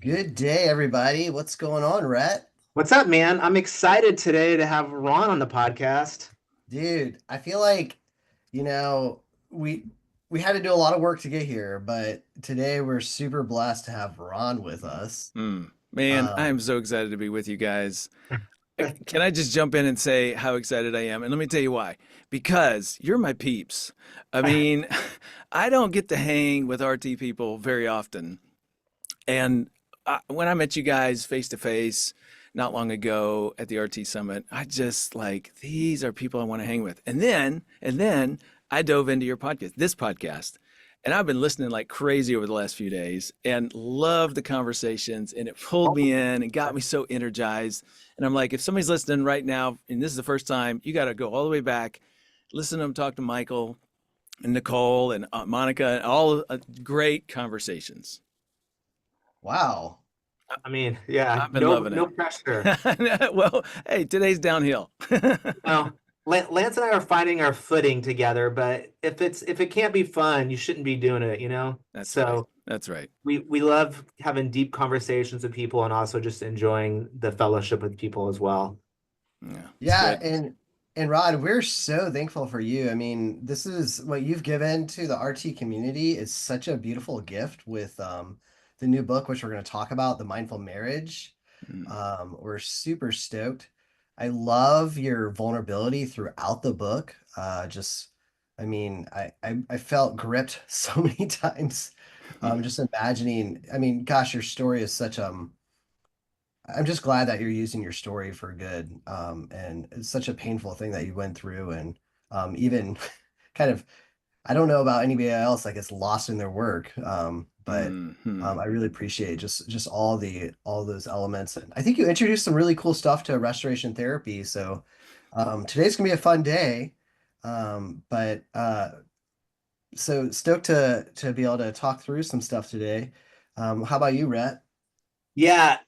Good day, everybody. What's going on, Rhett? What's up, man? I'm excited today to have Ron on the podcast. Dude, I feel like, you know, we we had to do a lot of work to get here, but today we're super blessed to have Ron with us. Man, I am Um, so excited to be with you guys. Can I just jump in and say how excited I am? And let me tell you why. Because you're my peeps. I mean, I don't get to hang with RT people very often. And when I met you guys face to face not long ago at the RT Summit, I just like, these are people I want to hang with. And then I dove into your podcast, this podcast. And I've been listening like crazy over the last few days and loved the conversations. And it pulled me in and got me so energized. And I'm like, if somebody's listening right now, and this is the first time, you got to go all the way back, listen to them talk to Michael and Nicole and Monica, and all great conversations. wow. I mean, yeah, I've been no, loving no pressure. it. Well, hey, today's downhill. Well, Lance and I are finding our footing together, but if it can't be fun, you shouldn't be doing it, you know? That's right. So That's right. we love having deep conversations with people and also just enjoying the fellowship with people as well. Yeah, it's Yeah, good. and Rod, we're so thankful for you. I mean, this is what you've given to the RT community is such a beautiful gift with the new book, which we're going to talk about, The Mindful Marriage. Mm. We're super stoked. I love your vulnerability throughout the book. I mean, I felt gripped so many times. Just imagining, I mean, gosh, your story is such I'm just glad that you're using your story for good. And it's such a painful thing that you went through, and even kind of, I don't know about anybody else that gets lost in their work. But Hmm. I really appreciate just all those elements. And I think you introduced some really cool stuff to restoration therapy. So today's gonna be a fun day. But so stoked to be able to talk through some stuff today. How about you, Rhett? Yeah,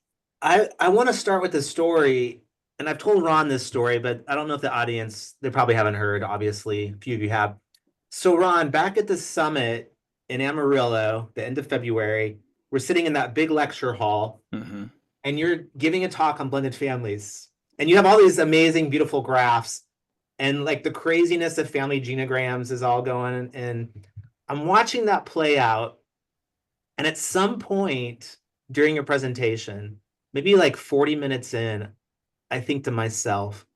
I want to start with the story, and I've told Ron this story, but I don't know if the audience, they probably haven't heard, obviously. A few of you have. So, Ron, back at the summit in Amarillo, the end of February, we're sitting in that big lecture hall, Hmm. and you're giving a talk on blended families. And you have all these amazing, beautiful graphs, and like the craziness of family genograms is all going. And I'm watching that play out. And at some point during your presentation, maybe like 40 minutes in, I think to myself,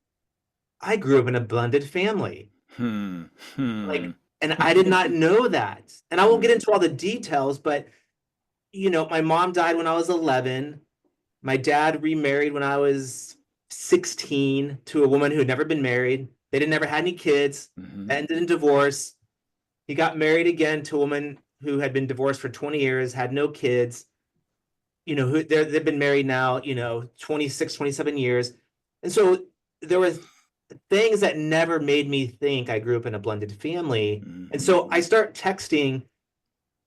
I grew up in a blended family. Hmm. Hmm. Like, and I did not know that. And I won't get Hmm. into all the details, but my mom died when I was 11. My dad remarried when I was 16 to a woman who had never been married. They didn't never had any kids. Hmm. That ended in divorce. He got married again to a woman who had been divorced for 20 years, had no kids. Who they've been married now, 26, 27 years. And so there were things that never made me think I grew up in a blended family. And Hmm. so I start texting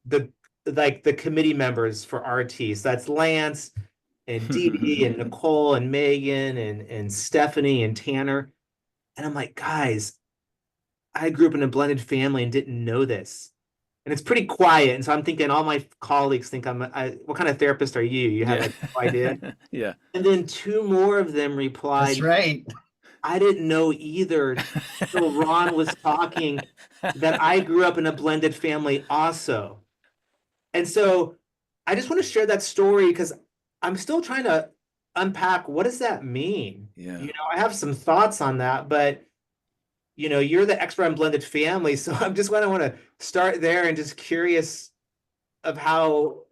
the the committee members for RT. So that's Lance and Dee Dee and Nicole and Megan and Stephanie and Tanner. And I'm like, guys, I grew up in a blended family and didn't know this. And it's pretty quiet. And so I'm thinking all my colleagues think what kind of therapist are you? You have Yeah. like no idea. Yeah. And then two more of them That's replied, right. I didn't know either till Ron was talking that I grew up in a blended family also. And so I just want to share that story because I'm still trying to unpack what does that mean? Yeah. I have some thoughts on that, but you're the expert on blended family. So I'm just going to want to start there and just curious of how,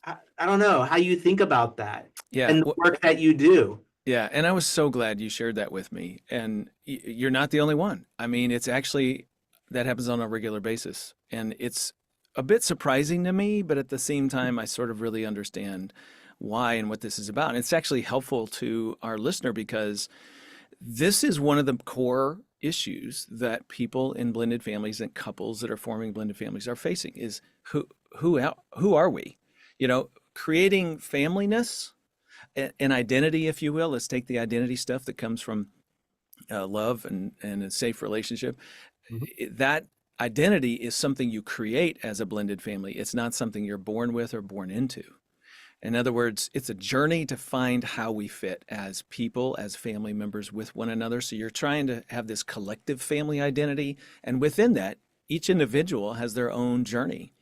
I don't know, how you think about that Yeah. and the work that you do. Yeah, and I was so glad you shared that with me. And you're not the only one. I mean, it's actually that happens on a regular basis. And it's a bit surprising to me, but at the same time, I sort of really understand why and what this is about. And it's actually helpful to our listener because this is one of the core issues that people in blended families and couples that are forming blended families are facing is who are we? Creating familyness, an identity, if you will. Let's take the identity stuff that comes from love and a safe relationship. Mhm. That identity is something you create as a blended family. It's not something you're born with or born into. In other words, it's a journey to find how we fit as people, as family members with one another. So you're trying to have this collective family identity. And within that, each individual has their own journey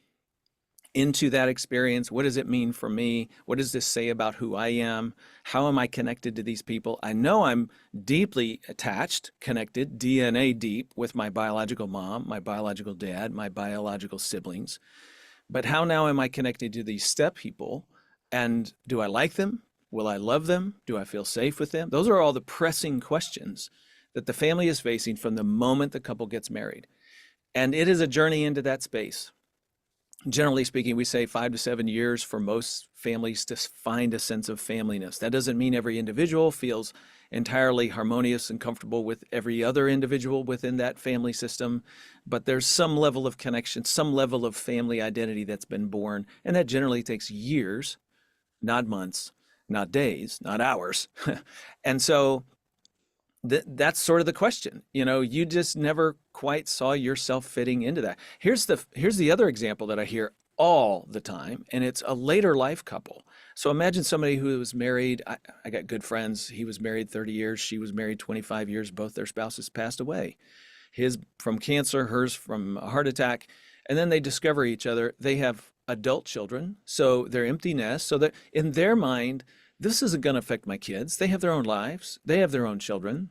into that experience. What does it mean for me? What does this say about who I am? How am I connected to these people? I know I'm deeply attached, connected, DNA deep with my biological mom, my biological dad, my biological siblings. But how now am I connected to these step people? And do I like them? Will I love them? Do I feel safe with them? Those are all the pressing questions that the family is facing from the moment the couple gets married. And it is a journey into that space. Generally speaking, we say 5 to 7 years for most families to find a sense of familyness. That doesn't mean every individual feels entirely harmonious and comfortable with every other individual within that family system, but there's some level of connection, some level of family identity that's been born, and that generally takes years, not months, not days, not hours. And so that's sort of the question. You just never quite saw yourself fitting into that. Here's the other example that I hear all the time, and it's a later life couple. So imagine somebody who was married. I got good friends. He was married 30 years. She was married 25 years. Both their spouses passed away. His from cancer, hers from a heart attack. And then they discover each other. They have adult children. So they're empty nest. So that in their mind, this isn't going to affect my kids. They have their own lives. They have their own children.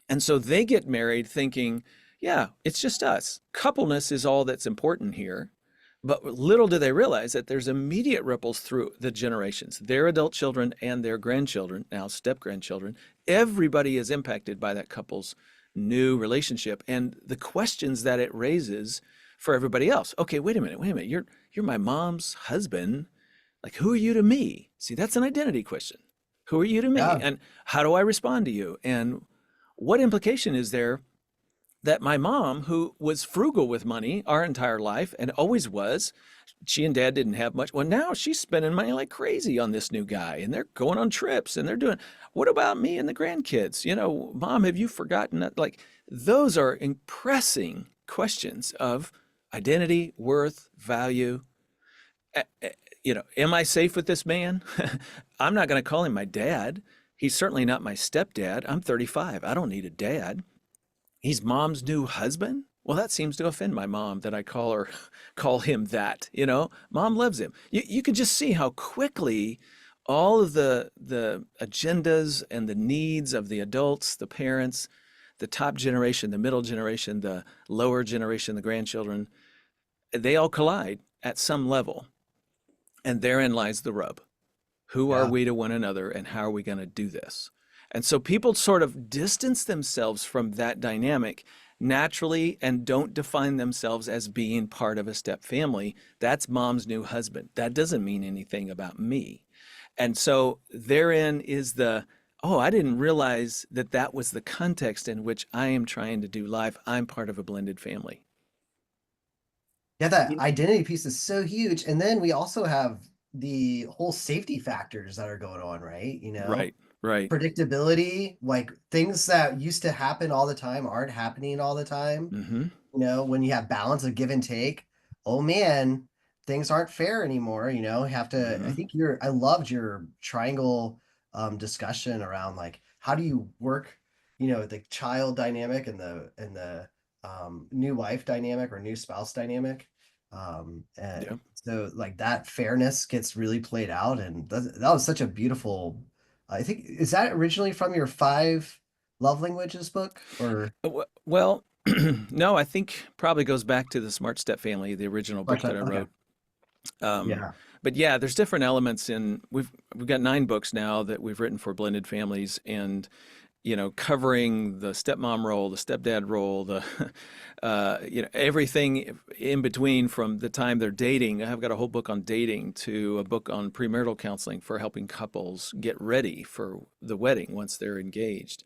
And so they get married thinking, yeah, it's just us. Coupleness is all that's important here. But little do they realize that there's immediate ripples through the generations, their adult children and their grandchildren, now step-grandchildren. Everybody is impacted by that couple's new relationship and the questions that it raises for everybody else. Okay, wait a minute. You're my mom's husband. Like, who are you to me? See, that's an identity question. Who are you to me? Yeah. And how do I respond to you? And what implication is there that my mom, who was frugal with money our entire life and always was, she and dad didn't have much. Well, now she's spending money like crazy on this new guy, and they're going on trips and they're doing, what about me and the grandkids? Mom, have you forgotten that? Like, those are pressing questions of identity, worth, value. Am I safe with this man? I'm not going to call him my dad. He's certainly not my stepdad. I'm 35. I don't need a dad. He's mom's new husband? Well, that seems to offend my mom that I call him that. Mom loves him. You can just see how quickly all of the agendas and the needs of the adults, the parents, the top generation, the middle generation, the lower generation, the grandchildren, they all collide at some level. And therein lies the rub. Who are Yeah. we to one another, and how are we going to do this? And so people sort of distance themselves from that dynamic naturally and don't define themselves as being part of a step family. That's mom's new husband. That doesn't mean anything about me. And so therein is I didn't realize that that was the context in which I am trying to do life. I'm part of a blended family. Yeah, that You- identity piece is so huge. And then we also have the whole safety factors that are going on, right? Right, right. Predictability, like things that used to happen all the time aren't happening all the time. Mm-hmm. When you have balance of give and take, oh man, things aren't fair anymore. You have to, Mm-hmm. I loved your triangle discussion around like how do you work, the child dynamic and the new wife dynamic or new spouse dynamic. And Yeah. so like that fairness gets really played out. And that was such a beautiful, I think, is that originally from your 5 love languages book or Well, no, I think probably goes back to the Smart Step Family, the original book that I okay. wrote. Um, Yeah. but yeah, there's different elements in. We've got 9 books now that we've written for blended families, and covering the stepmom role, the stepdad role, the everything in between from the time they're dating. I've got a whole book on dating to a book on premarital counseling for helping couples get ready for the wedding once they're engaged.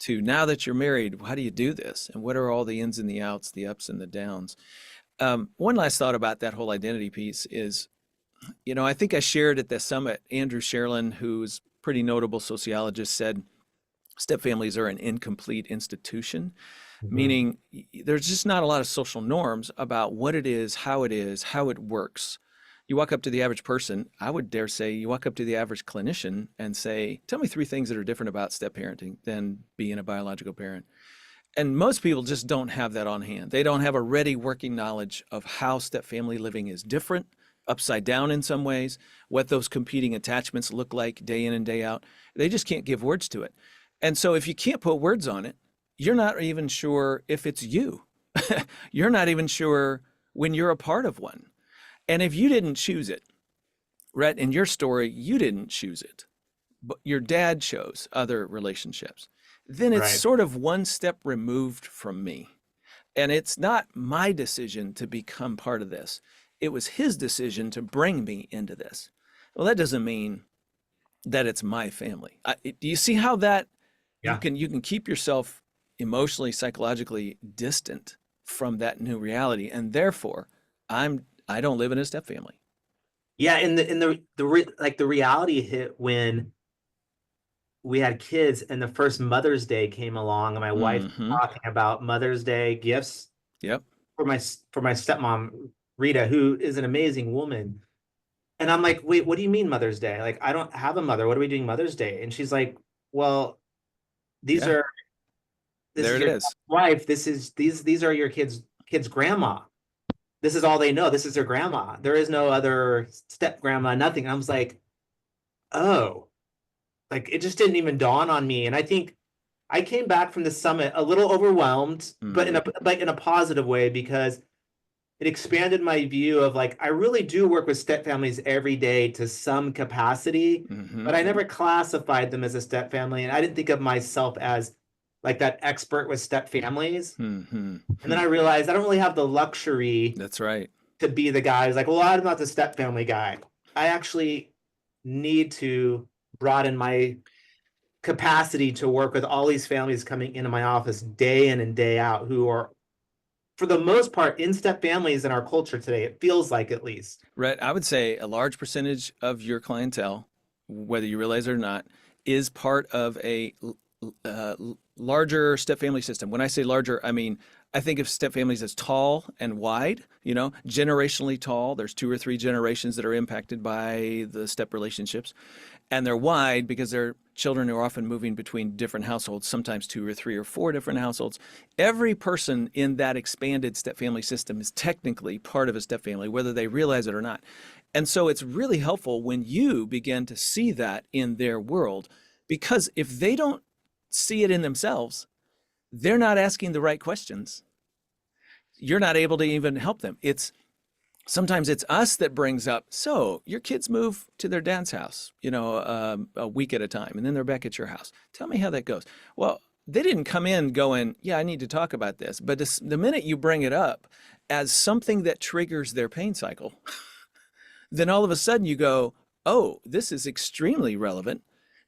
To now that you're married, how do you do this? And what are all the ins and the outs, the ups and the downs? One last thought about that whole identity piece is, I think I shared at the summit, Andrew Sherlin, who's a pretty notable sociologist, said stepfamilies are an incomplete institution, Mhm. meaning there's just not a lot of social norms about what it is, how it works. You walk up to the average person, I would dare say you walk up to the average clinician and say, tell me 3 things that are different about step parenting than being a biological parent. And most people just don't have that on hand. They don't have a ready working knowledge of how step family living is different, upside down in some ways, what those competing attachments look like day in and day out. They just can't give words to it. And so if you can't put words on it, you're not even sure if it's you. You're not even sure when you're a part of one. And if you didn't choose it, Rhett, in your story, you didn't choose it, but your dad chose other relationships, then it's Right. sort of one step removed from me. And it's not my decision to become part of this. It was his decision to bring me into this. Well, that doesn't mean that it's my family. Do you see how that Yeah. you can keep yourself emotionally, psychologically distant from that new reality, and therefore I don't live in a step family. Yeah. And like the reality hit when we had kids and the first Mother's Day came along and my wife Mm-hmm. talking about Mother's Day gifts Yep. for my stepmom, Rita, who is an amazing woman. And I'm like, wait, what do you mean Mother's Day? Like, I don't have a mother. What are we doing Mother's Day? And she's like, well, these Yeah. are this There is it your is. wife. These are your kids' grandma. This is all they know. This is their grandma. There is no other step grandma, nothing. And I was like, oh, like it just didn't even dawn on me. And I think I came back from the summit a little overwhelmed, but Mm-hmm. in a positive way because it expanded my view of like I really do work with step families every day to some capacity, Mm-hmm. but I never classified them as a step family, and I didn't think of myself as like that expert with step families. And then Mm-hmm. I realized I don't really have the luxury That's right. to be the guy who's like, well, I'm not the step family guy. I actually need to broaden my capacity to work with all these families coming into my office day in and day out who are for the most part in step families in our culture today. It feels like at least. Rhett, I would say a large percentage of your clientele, whether you realize it or not, is part of a larger step family system. When I say larger, I mean, I think of step families as tall and wide, generationally tall. There's 2 or 3 generations that are impacted by the step relationships. And they're wide because they're children who are often moving between different households, sometimes 2 or 3 or 4 different households. Every person in that expanded step family system is technically part of a step family, whether they realize it or not. And so it's really helpful when you begin to see that in their world, because if they don't see it in themselves, they're not asking the right questions. You're not able to even help them. Sometimes it's us that brings up, so your kids move to their dad's house, a week at a time, and then they're back at your house. Tell me how that goes. Well, they didn't come in going, yeah, I need to talk about this. But the minute you bring it up as something that triggers their pain cycle, then all of a sudden you go, oh, this is extremely relevant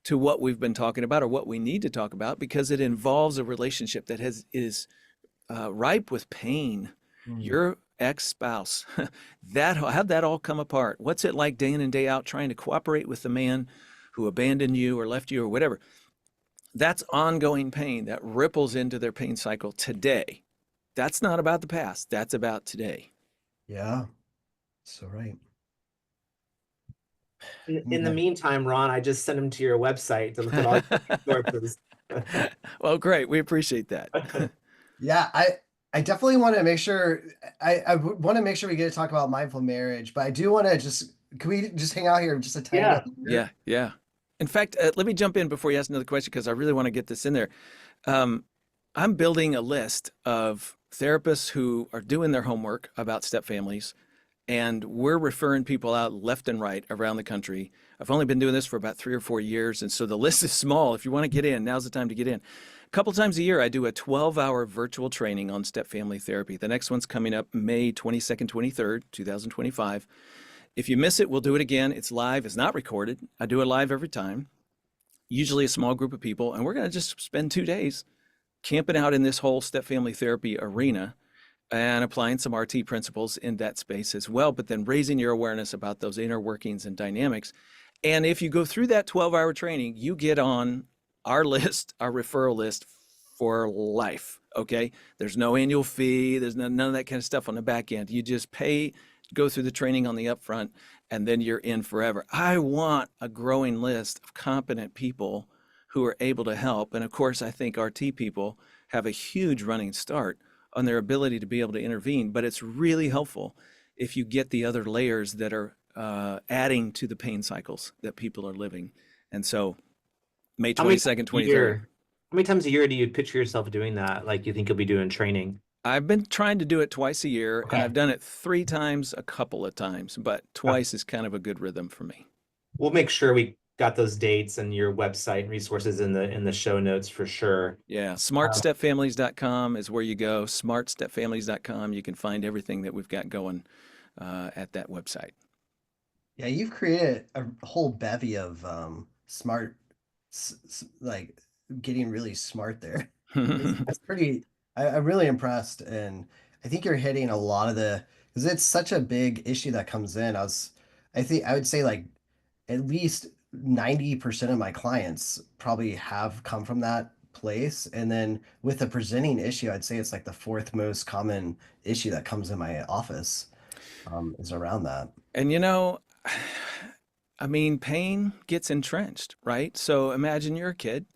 to what we've been talking about or what we need to talk about because it involves a relationship that is ripe with pain. Mm. Your ex-spouse, how'd that all come apart? What's it like day in and day out trying to cooperate with the man who abandoned you or left you or whatever? That's ongoing pain that ripples into their pain cycle today. That's not about the past. That's about today. Yeah, so right. In the Okay. meantime, Ron, I just sent them to your website to look at all your resources. Well, great. We appreciate that. Yeah, I definitely want to make sure I want to make sure we get to talk about mindful marriage, but I do want to can we just hang out here just a tiny Yeah. bit longer? Yeah, yeah. In fact, let me jump in before you ask another question because I really want to get this in there. Um, I'm building a list of therapists who are doing their homework about step families, and we're referring people out left and right around the country. I've only been doing this for about 3 or 4 years, and so the list is small. If you want to get in, now's the time to get in. A couple times a year, I do a 12-hour virtual training on step family therapy. The next one's coming up May 22nd, 23rd, 2025. If you miss it, we'll do it again. It's live. It's not recorded. I do it live every time, usually a small group of people, and we're going to just spend 2 days camping out in this whole step family therapy arena and applying some RT principles in that space as well, but then raising your awareness about those inner workings and dynamics. And if you go through that 12-hour training, you get on our list, our referral list for life. Okay. There's no annual fee. There's none of that kind of stuff on the back end. You just pay go through the training on the upfront, and then you're in forever. I want a growing list of competent people who are able to help. And of course, I think RT people have a huge running start on their ability to be able to intervene, but it's really helpful if you get the other layers that are adding to the pain cycles that people are living. And so, May How many times 22nd, a 23rd. year? How many times a year do you picture yourself doing that? Like you think you'll be doing training? I've been trying to do it twice a year, and Okay. I've done it 3 times a couple of times, but twice is kind of a good rhythm for me. We'll make sure we got those dates and your website and resources in the show notes for sure. Yeah, Um, smartstepfamilies.com is where you go. Smartstepfamilies.com. You can find everything that we've got going at that website. Yeah, you've created a whole bevy of smart, like getting really smart there. It's pretty. I'm really impressed, and I think you're hitting a lot of the because it's such a big issue that comes in. I think I would say like at least 90% of my clients probably have come from that place, and then with the presenting issue, I'd say it's like the fourth most common issue that comes in my office is around that. And I mean, pain gets entrenched, right? So imagine you're a kid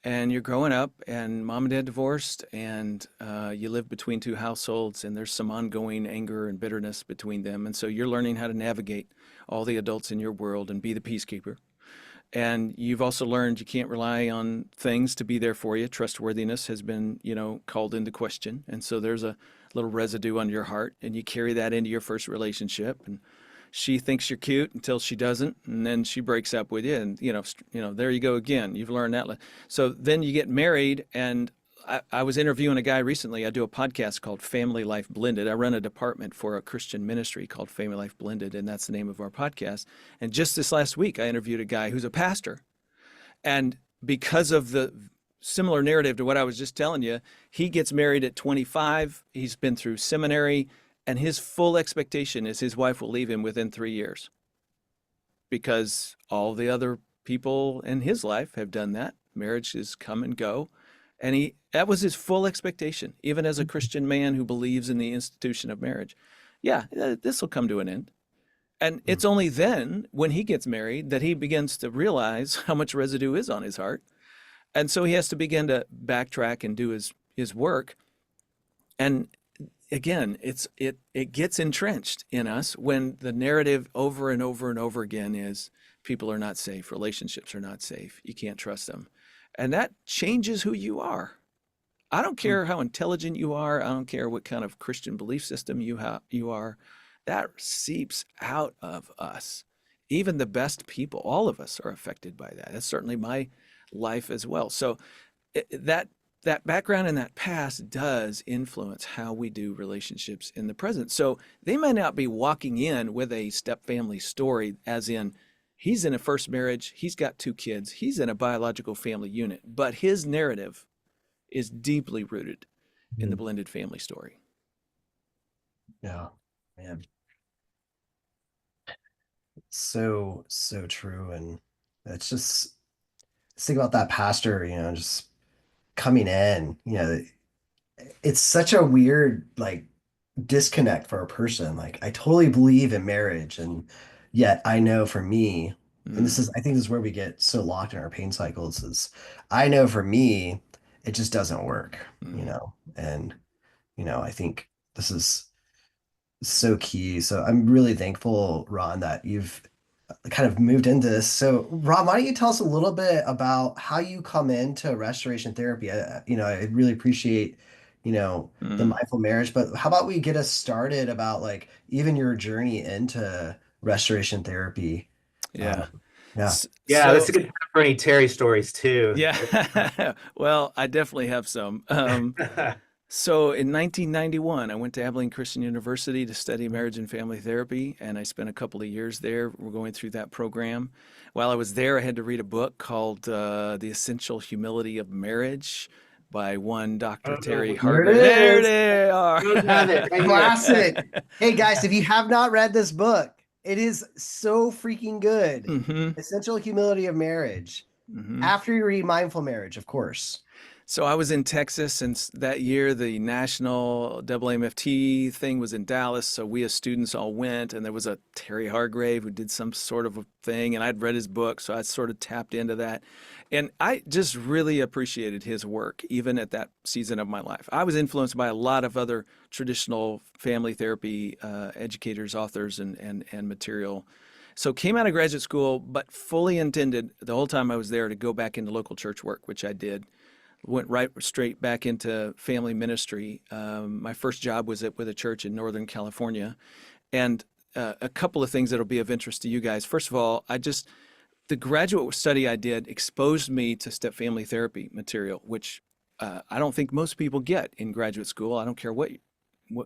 and you're growing up and mom and dad divorced and you live between two households and there's some ongoing anger and bitterness between them. And so you're learning how to navigate all the adults in your world and be the peacekeeper. And you've also learned you can't rely on things to be there for you. Trustworthiness has been, called into question. And so there's a little residue on your heart and you carry that into your first relationship. And she thinks you're cute until she doesn't, and then she breaks up with you, and there you go again. You've learned that. So then you get married, and I was interviewing a guy recently. I do a podcast called Family Life Blended. I run a department for a Christian ministry called Family Life Blended, and that's the name of our podcast. And just this last week, I interviewed a guy who's a pastor, and because of the similar narrative to what I was just telling you, he gets married at 25. He's been through seminary. And his full expectation is his wife will leave him within 3 years because all the other people in his life have done that. Marriages come and go. And that was his full expectation, even as a Christian man who believes in the institution of marriage. Yeah, this will come to an end. And it's only then when he gets married that he begins to realize how much residue is on his heart. And so he has to begin to backtrack and do his work. And again, it gets entrenched in us when the narrative over and over and over again is people are not safe, relationships are not safe, you can't trust them. And that changes who you are. I don't care how intelligent you are, I don't care what kind of Christian belief system you are. That seeps out of us. Even the best people, all of us are affected by that. That's certainly my life as well. So that background and that past does influence how we do relationships in the present. So they might not be walking in with a step family story, as in he's in a first marriage, he's got 2 kids, he's in a biological family unit, but his narrative is deeply rooted in the blended family story. Yeah, man. So, so true. And it's just think about that pastor, just coming in, it's such a weird like disconnect for a person. Like I totally believe in marriage and yet I know for me, and I think this is where we get so locked in our pain cycles is I know for me, it just doesn't work, and I think this is so key. So I'm really thankful, Ron, that you've kind of moved into this. So, Rob, why don't you tell us a little bit about how you come into restoration therapy? I really appreciate, the mindful marriage, but how about we get us started about like even your journey into restoration therapy? Yeah. Yeah. Yeah, So that's a good time for any Terry stories too. yeah, well, I definitely have some. So in 1991, I went to Abilene Christian University to study marriage and family therapy, and I spent a couple of years there. We're going through that program. While I was there, I had to read a book called The Essential Humility of Marriage by one Dr. Terry Here it Hargrave. There is. they I have it are. right here. Classic. Hey guys, if you have not read this book, it is so freaking good. hmm Essential Humility of Marriage. hmm After you read Mindful Marriage, of course. So I was in Texas, and that year the national LMFT thing was in Dallas. So we as students all went, and there was a Terry Hargrave who did some sort of a thing, and I'd read his book, so I sort of tapped into that. And I just really appreciated his work, even at that season of my life. I was influenced by a lot of other traditional family therapy educators, authors, and material. So came out of graduate school, but fully intended the whole time I was there to go back into local church work, which I did. Went right straight back into family ministry. My first job was with a church in Northern California. And a couple of things that'll be of interest to you guys. First of all, the graduate study I did exposed me to step family therapy material, which I don't think most people get in graduate school. I don't care what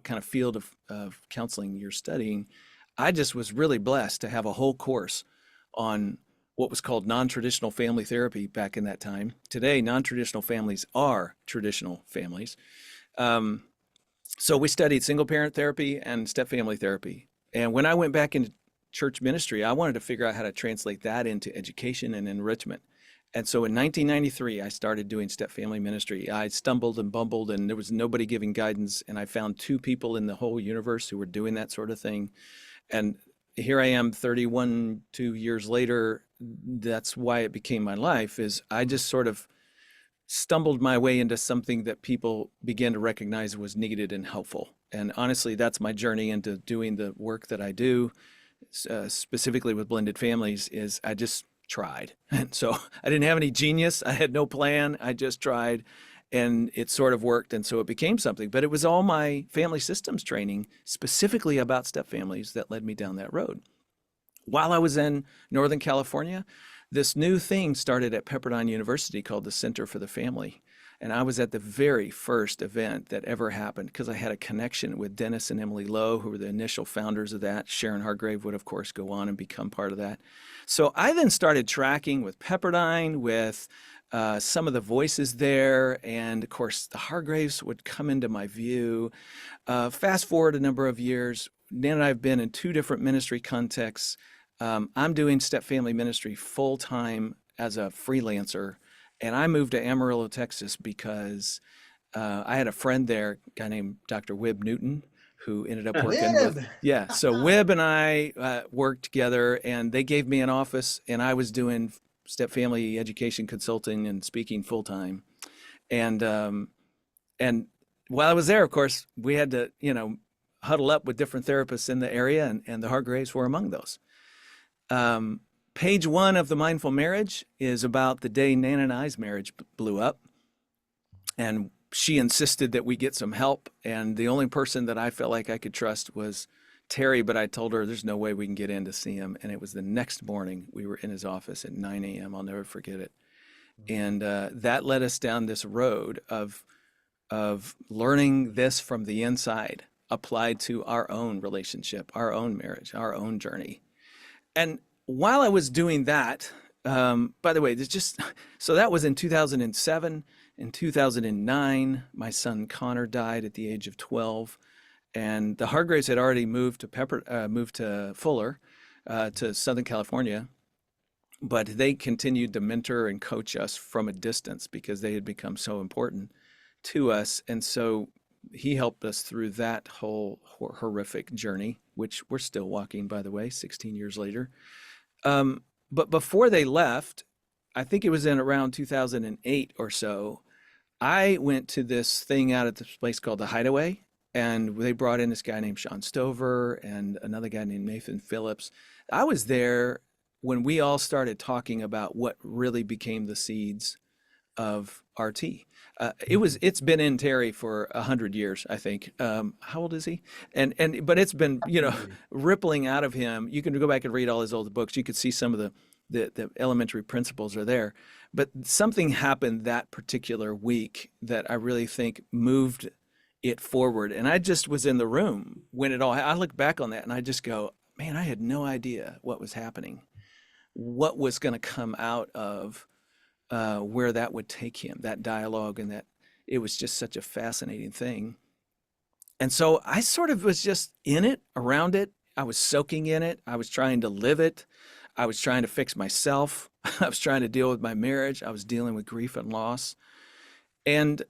kind of field of counseling you're studying. I just was really blessed to have a whole course on what was called non-traditional family therapy back in that time. Today, non-traditional families are traditional families. So we studied single parent therapy and step family therapy. And when I went back into church ministry, I wanted to figure out how to translate that into education and enrichment. And so in 1993, I started doing step family ministry. I stumbled and bumbled, and there was nobody giving guidance. And I found 2 people in the whole universe who were doing that sort of thing. And here I am 2 years later. That's why it became my life, is I just sort of stumbled my way into something that people began to recognize was needed and helpful. And honestly, that's my journey into doing the work that I do, specifically with blended families, is I just tried. And so I didn't have any genius. I had no plan. I just tried, and it sort of worked. And so it became something. But it was all my family systems training, specifically about step families, that led me down that road. While I was in Northern California, this new thing started at Pepperdine University called the Center for the Family. And I was at the very first event that ever happened because I had a connection with Dennis and Emily Lowe, who were the initial founders of that. Sharon Hargrave would, of course, go on and become part of that. So I then started tracking with Pepperdine, with some of the voices there. And of course, the Hargraves would come into my view. Fast forward a number of years, Dan and I have been in 2 different ministry contexts. I'm doing step family ministry full time as a freelancer, and I moved to Amarillo, Texas, because I had a friend there, a guy named Dr. Wib Newton, who ended up working with, Wib! yeah. So Wib and I worked together, and they gave me an office, and I was doing step family education consulting and speaking full time. And while I was there, of course, we had to, huddle up with different therapists in the area, and the Hargraves were among those. Page 1 of The Mindful Marriage is about the day Nan and I's marriage blew up. And she insisted that we get some help. And the only person that I felt like I could trust was Terry, but I told her there's no way we can get in to see him. And it was the next morning we were in his office at 9 a.m. I'll never forget it. And that led us down this road of learning this from the inside, applied to our own relationship, our own marriage, our own journey. And while I was doing that, by the way, so that was in 2007. In 2009, my son Connor died at the age of 12, and the Hargraves had already moved to Fuller, to Southern California, but they continued to mentor and coach us from a distance because they had become so important to us. And so he helped us through that whole horrific journey, which we're still walking, by the way, 16 years later. But before they left, I think it was in around 2008 or so, I went to this thing out at this place called The Hideaway, and they brought in this guy named Sean Stover and another guy named Nathan Phillips. I was there when we all started talking about what really became the seeds of RT. It's been in Terry for 100 years, I think. How old is he? But it's been, rippling out of him. You can go back and read all his old books. You could see some of the elementary principles are there. But something happened that particular week that I really think moved it forward. And I just was in the room when I look back on that and I just go, man, I had no idea what was happening, what was going to come out of where that would take him, that dialogue, and that it was just such a fascinating thing. And so I sort of was just in it, around it. I was soaking in it. I was trying to live it. I was trying to fix myself. I was trying to deal with my marriage. I was dealing with grief and loss. And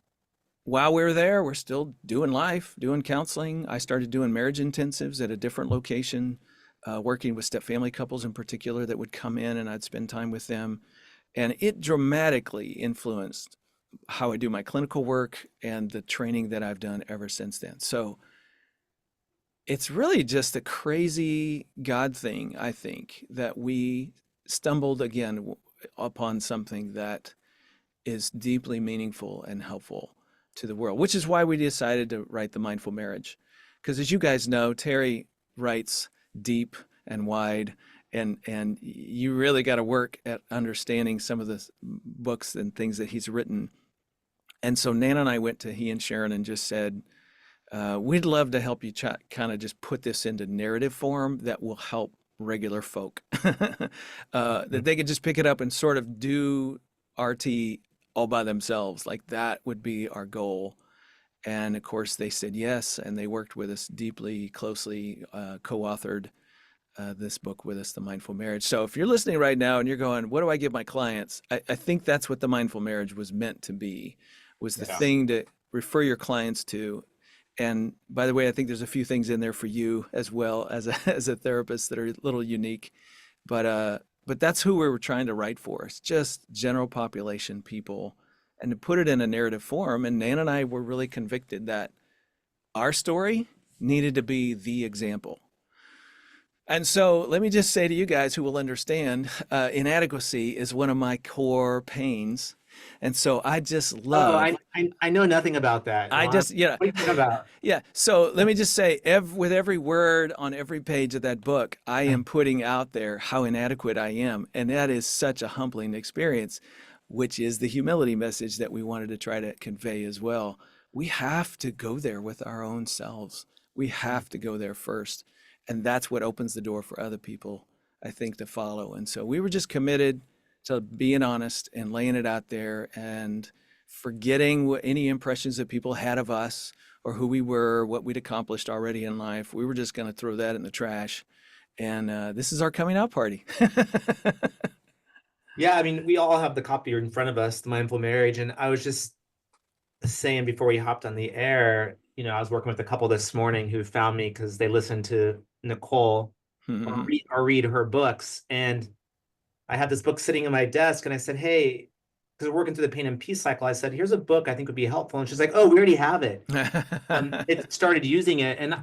while we were there, we're still doing life, doing counseling. I started doing marriage intensives at a different location, working with stepfamily couples in particular that would come in and I'd spend time with them. And it dramatically influenced how I do my clinical work and the training that I've done ever since then. So it's really just a crazy God thing, I think, that we stumbled again upon something that is deeply meaningful and helpful to the world, which is why we decided to write The Mindful Marriage. Because as you guys know, Terry writes deep and wide, and you really got to work at understanding some of the books and things that he's written. And so Nana and I went to he and Sharon and just said, we'd love to help you kind of just put this into narrative form that will help regular folk, that they could just pick it up and sort of do RT all by themselves. Like that would be our goal. And of course, they said yes, and they worked with us deeply, closely, co-authored this book with us, The Mindful Marriage. So if you're listening right now and you're going, what do I give my clients? I think that's what The Mindful Marriage was meant to be, was the Yeah. thing to refer your clients to. And by the way, I think there's a few things in there for you as well as a, as a therapist that are a little unique. But that's who we were trying to write for. It's just general population people, and to put it in a narrative form. And Nan and I were really convicted that our story needed to be the example. And so let me just say to you guys who will understand, inadequacy is one of my core pains. And so I just Oh, love, I know nothing about that. I just, yeah, What are you talking about? yeah. So let me just say, with every word on every page of that book, I am putting out there how inadequate I am. And that is such a humbling experience, which is the humility message that we wanted to try to convey as well. We have to go there with our own selves. We have to go there first. And that's what opens the door for other people, I think, to follow. And so we were just committed to being honest and laying it out there and forgetting what any impressions that people had of us or who we were, what we'd accomplished already in life. We were just going to throw that in the trash. And this is our coming out party. Yeah, I mean, we all have the copy in front of us, The Mindful Marriage. And I was just saying before we hopped on the air, I was working with a couple this morning who found me because they listened to Nicole or read her books. And I had this book sitting in my desk and I said, hey, because we're working through the pain and peace cycle, I said, here's a book I think would be helpful. And she's like, oh, we already have it. It started using it. And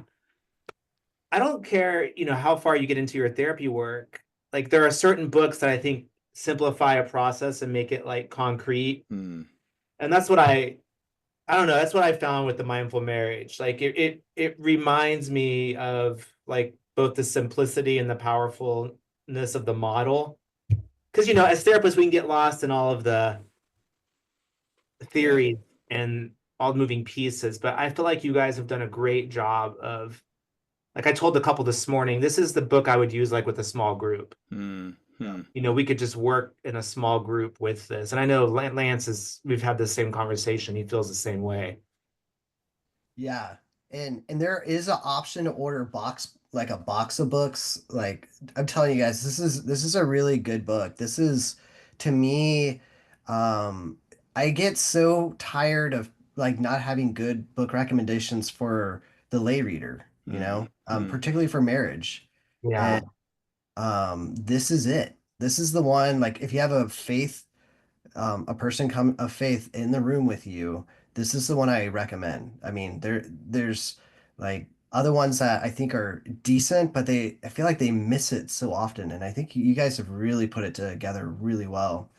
I don't care, how far you get into your therapy work. Like there are certain books that I think simplify a process and make it like concrete. Hmm. And that's what I don't know, that's what I found with The Mindful Marriage. Like it reminds me of like both the simplicity and the powerfulness of the model. Because as therapists, we can get lost in all of the Yeah. theory and all the moving pieces, but I feel like you guys have done a great job of, like I told the couple this morning, this is the book I would use like with a small group. Hmm. Hmm. We could just work in a small group with this. And I know Lance we've had the same conversation. He feels the same way. Yeah. And there is an option to order like a box of books. Like I'm telling you guys, this is a really good book. This is to me, um I get so tired of like not having good book recommendations for the lay reader, Hmm. Hmm. particularly for marriage. Yeah. And this is it. This is the one, like if you have a person come of faith in the room with you, this is the one I recommend. I mean, there's like other ones that I think are decent, but I feel like they miss it so often. And I think you guys have really put it together really well.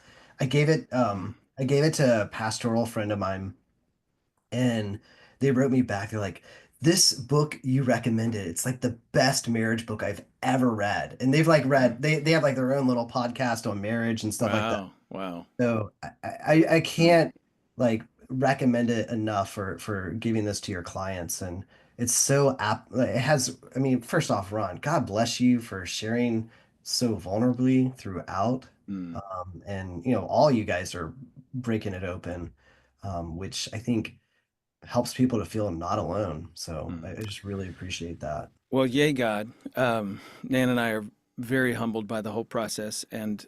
I gave it to a pastoral friend of mine, and they wrote me back. They're like, this book you recommended, it's like the best marriage book I've ever read. And they've like read, they have like their own little podcast on marriage and stuff like that. Wow. Wow. So I Hmm. can't like recommend it enough for giving this to your clients. And it's so app like, it has, I mean, first off, Ron, God bless you for sharing so vulnerably throughout. Hmm. And all you guys are breaking it open, which I think helps people to feel not alone. So Hmm. I just really appreciate that. Well, yay, God. Nan and I are very humbled by the whole process, and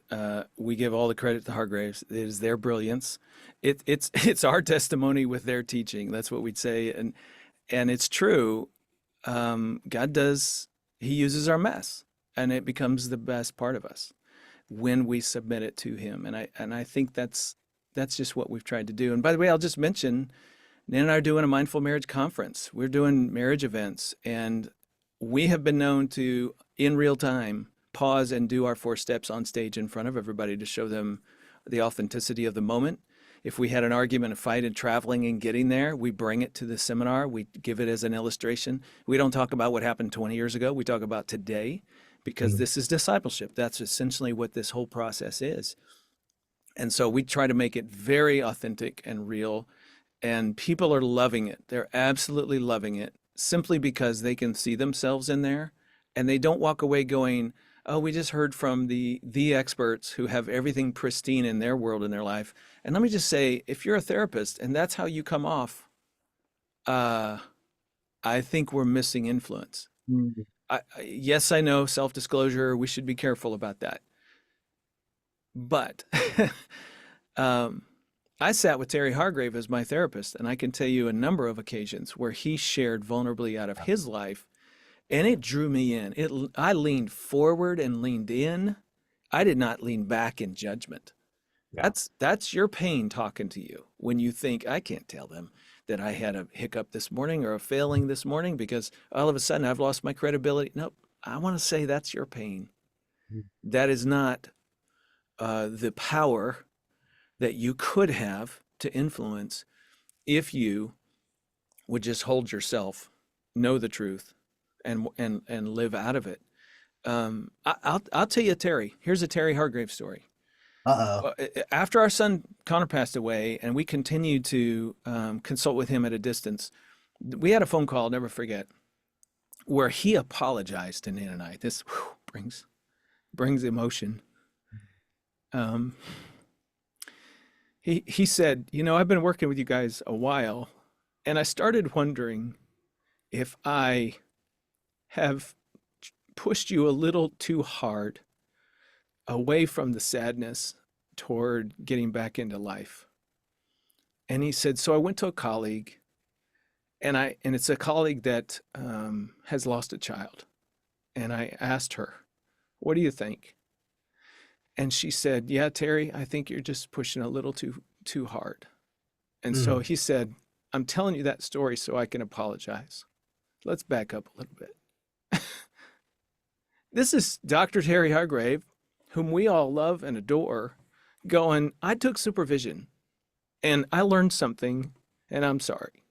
we give all the credit to Hargraves. It is their brilliance. It's our testimony with their teaching. That's what we'd say, and it's true. God does. He uses our mess, and it becomes the best part of us when we submit it to Him. And I think that's just what we've tried to do. And by the way, I'll just mention, Nan and I are doing a mindful marriage conference. We're doing marriage events, and we have been known to, in real time, pause and do our 4 steps on stage in front of everybody to show them the authenticity of the moment. If we had an argument, a fight, and traveling and getting there, we bring it to the seminar. We give it as an illustration. We don't talk about what happened 20 years ago. We talk about today, because this is discipleship. That's essentially what this whole process is. And so we try to make it very authentic and real, and people are loving it. They're absolutely loving it, simply because they can see themselves in there, and they don't walk away going, oh, we just heard from the experts who have everything pristine in their world, in their life. And let me just say, if you're a therapist and that's how you come off, I think we're missing influence. Yes, I know, self-disclosure, we should be careful about that. But I sat with Terry Hargrave as my therapist, and I can tell you a number of occasions where he shared vulnerably out of his life, and it drew me in. I leaned forward and leaned in. I did not lean back in judgment. Yeah. That's your pain talking to you when you think, I can't tell them that I had a hiccup this morning or a failing this morning because all of a sudden I've lost my credibility. Nope. I want to say that's your pain. That is not the power that you could have to influence if you would just hold yourself, know the truth, and live out of it. I'll tell you, Terry. Here's a Terry Hargrave story. Uh-oh. After our son Connor passed away, and we continued to consult with him at a distance, we had a phone call, I'll never forget, where he apologized to Nan and I. This brings emotion. He said, I've been working with you guys a while, and I started wondering if I have pushed you a little too hard away from the sadness toward getting back into life. And he said, so I went to a colleague, and it's a colleague that has lost a child. And I asked her, what do you think? And she said, yeah, Terry, I think you're just pushing a little too hard. And so he said, I'm telling you that story so I can apologize. Let's back up a little bit. This is Dr. Terry Hargrave, whom we all love and adore, going, I took supervision and I learned something, and I'm sorry.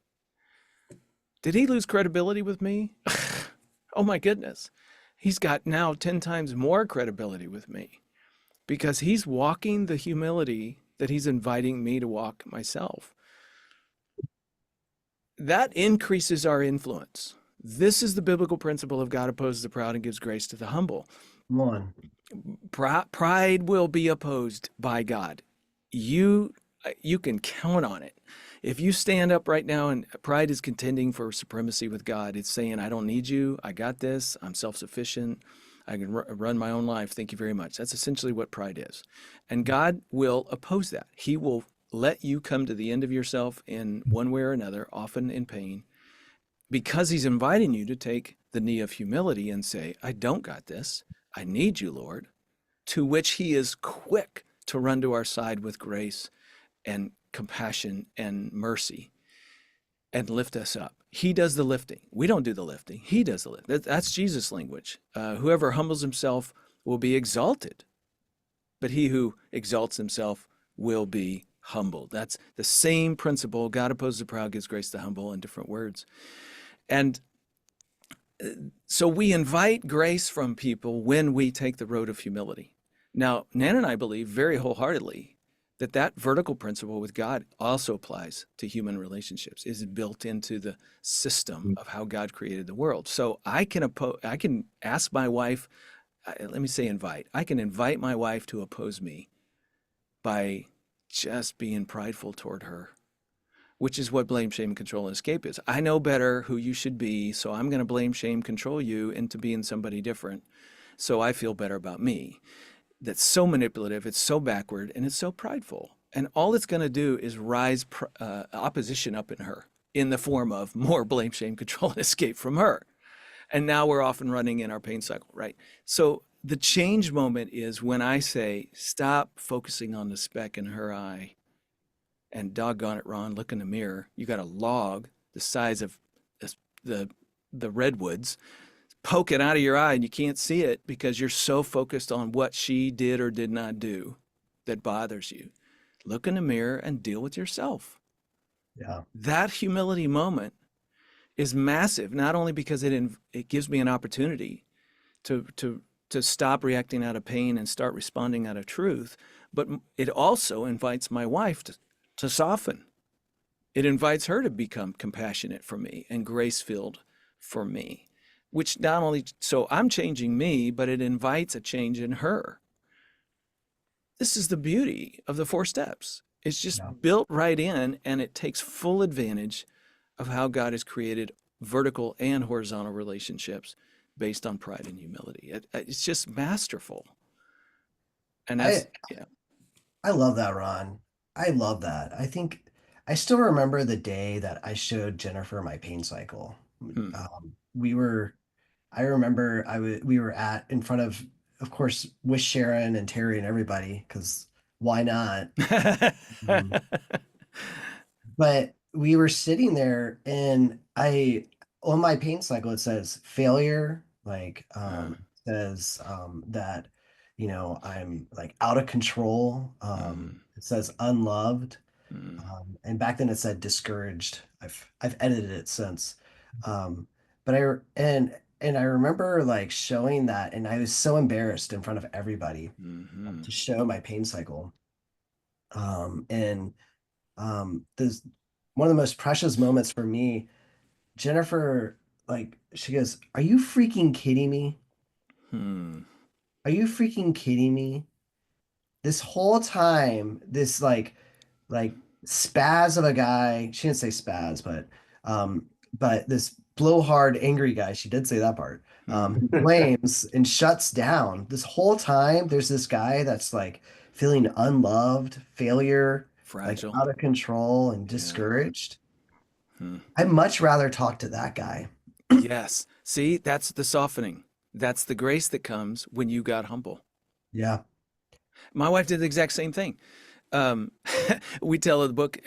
Did he lose credibility with me? Oh my goodness. He's got now 10 times more credibility with me because he's walking the humility that he's inviting me to walk myself. That increases our influence. This is the biblical principle of God opposes the proud and gives grace to the humble. One. Pride will be opposed by God. You can count on it. If you stand up right now and pride is contending for supremacy with God, it's saying, I don't need you. I got this. I'm self-sufficient. I can run my own life. Thank you very much. That's essentially what pride is. And God will oppose that. He will let you come to the end of yourself in one way or another, often in pain, because he's inviting you to take the knee of humility and say, I don't got this. I need you, Lord, to which he is quick to run to our side with grace and compassion and mercy and lift us up. He does the lifting. We don't do the lifting. He does the lifting. That's Jesus' language. Whoever humbles himself will be exalted, but he who exalts himself will be humbled. That's the same principle. God opposes the proud, gives grace to the humble, in different words. And so we invite grace from people when we take the road of humility. Now, Nan and I believe very wholeheartedly that vertical principle with God also applies to human relationships, is built into the system of how God created the world. So I can ask my wife, let me say invite. I can invite my wife to oppose me by just being prideful toward her, which is what blame, shame, control, and escape is. I know better who you should be, so I'm going to blame, shame, control you into being somebody different. so I feel better about me. That's so manipulative, it's so backward, and it's so prideful. And all it's going to do is rise opposition up in her in the form of more blame, shame, control, and escape from her. And now we're often running in our pain cycle, right? So the change moment is when I say, stop focusing on the speck in her eye, and doggone it, Ron, look in the mirror. You got a log the size of the the redwoods, poke it out of your eye and you can't see it because you're so focused on what she did or did not do that bothers you. Look in the mirror and deal with yourself. Yeah. That humility moment is massive, not only because it gives me an opportunity to stop reacting out of pain and start responding out of truth, but it also invites my wife to soften. It invites her to become compassionate for me and grace-filled for me, which not only, so I'm changing me, but it invites a change in her. This is the beauty of the 4 steps. It's Yeah. just built right in, and it takes full advantage of how God has created vertical and horizontal relationships based on pride and humility. It's just masterful. And I that's, yeah. I love that, Ron. I love that. I think I still remember the day that I showed Jennifer my pain cycle. Hmm. We were, I remember we were in front of course, with Sharon and Terry and everybody, because why not? Um, but we were sitting there and on my pain cycle, it says failure, like, Uh, says, that, I'm like out of control. mm, It says unloved. mm, And back then it said discouraged. I've edited it since. But I and I remember like showing that, and I was so embarrassed in front of everybody mhm, to show my pain cycle. And this one of the most precious moments for me, Jennifer, like she goes, "Are you freaking kidding me? hmm, Are you freaking kidding me? This whole time, this like spaz of a guy. She didn't say spaz, but this blowhard, angry guy. She did say that part. hmm. Who blames and shuts down. This whole time, there's this guy that's like feeling unloved, failure, like Fragile. out of control and Yeah. discouraged. Hmm. I'd much rather talk to that guy. Yes. See, that's the softening. That's the grace that comes when you got humble. Yeah. My wife did the exact same thing. Um, we tell in the book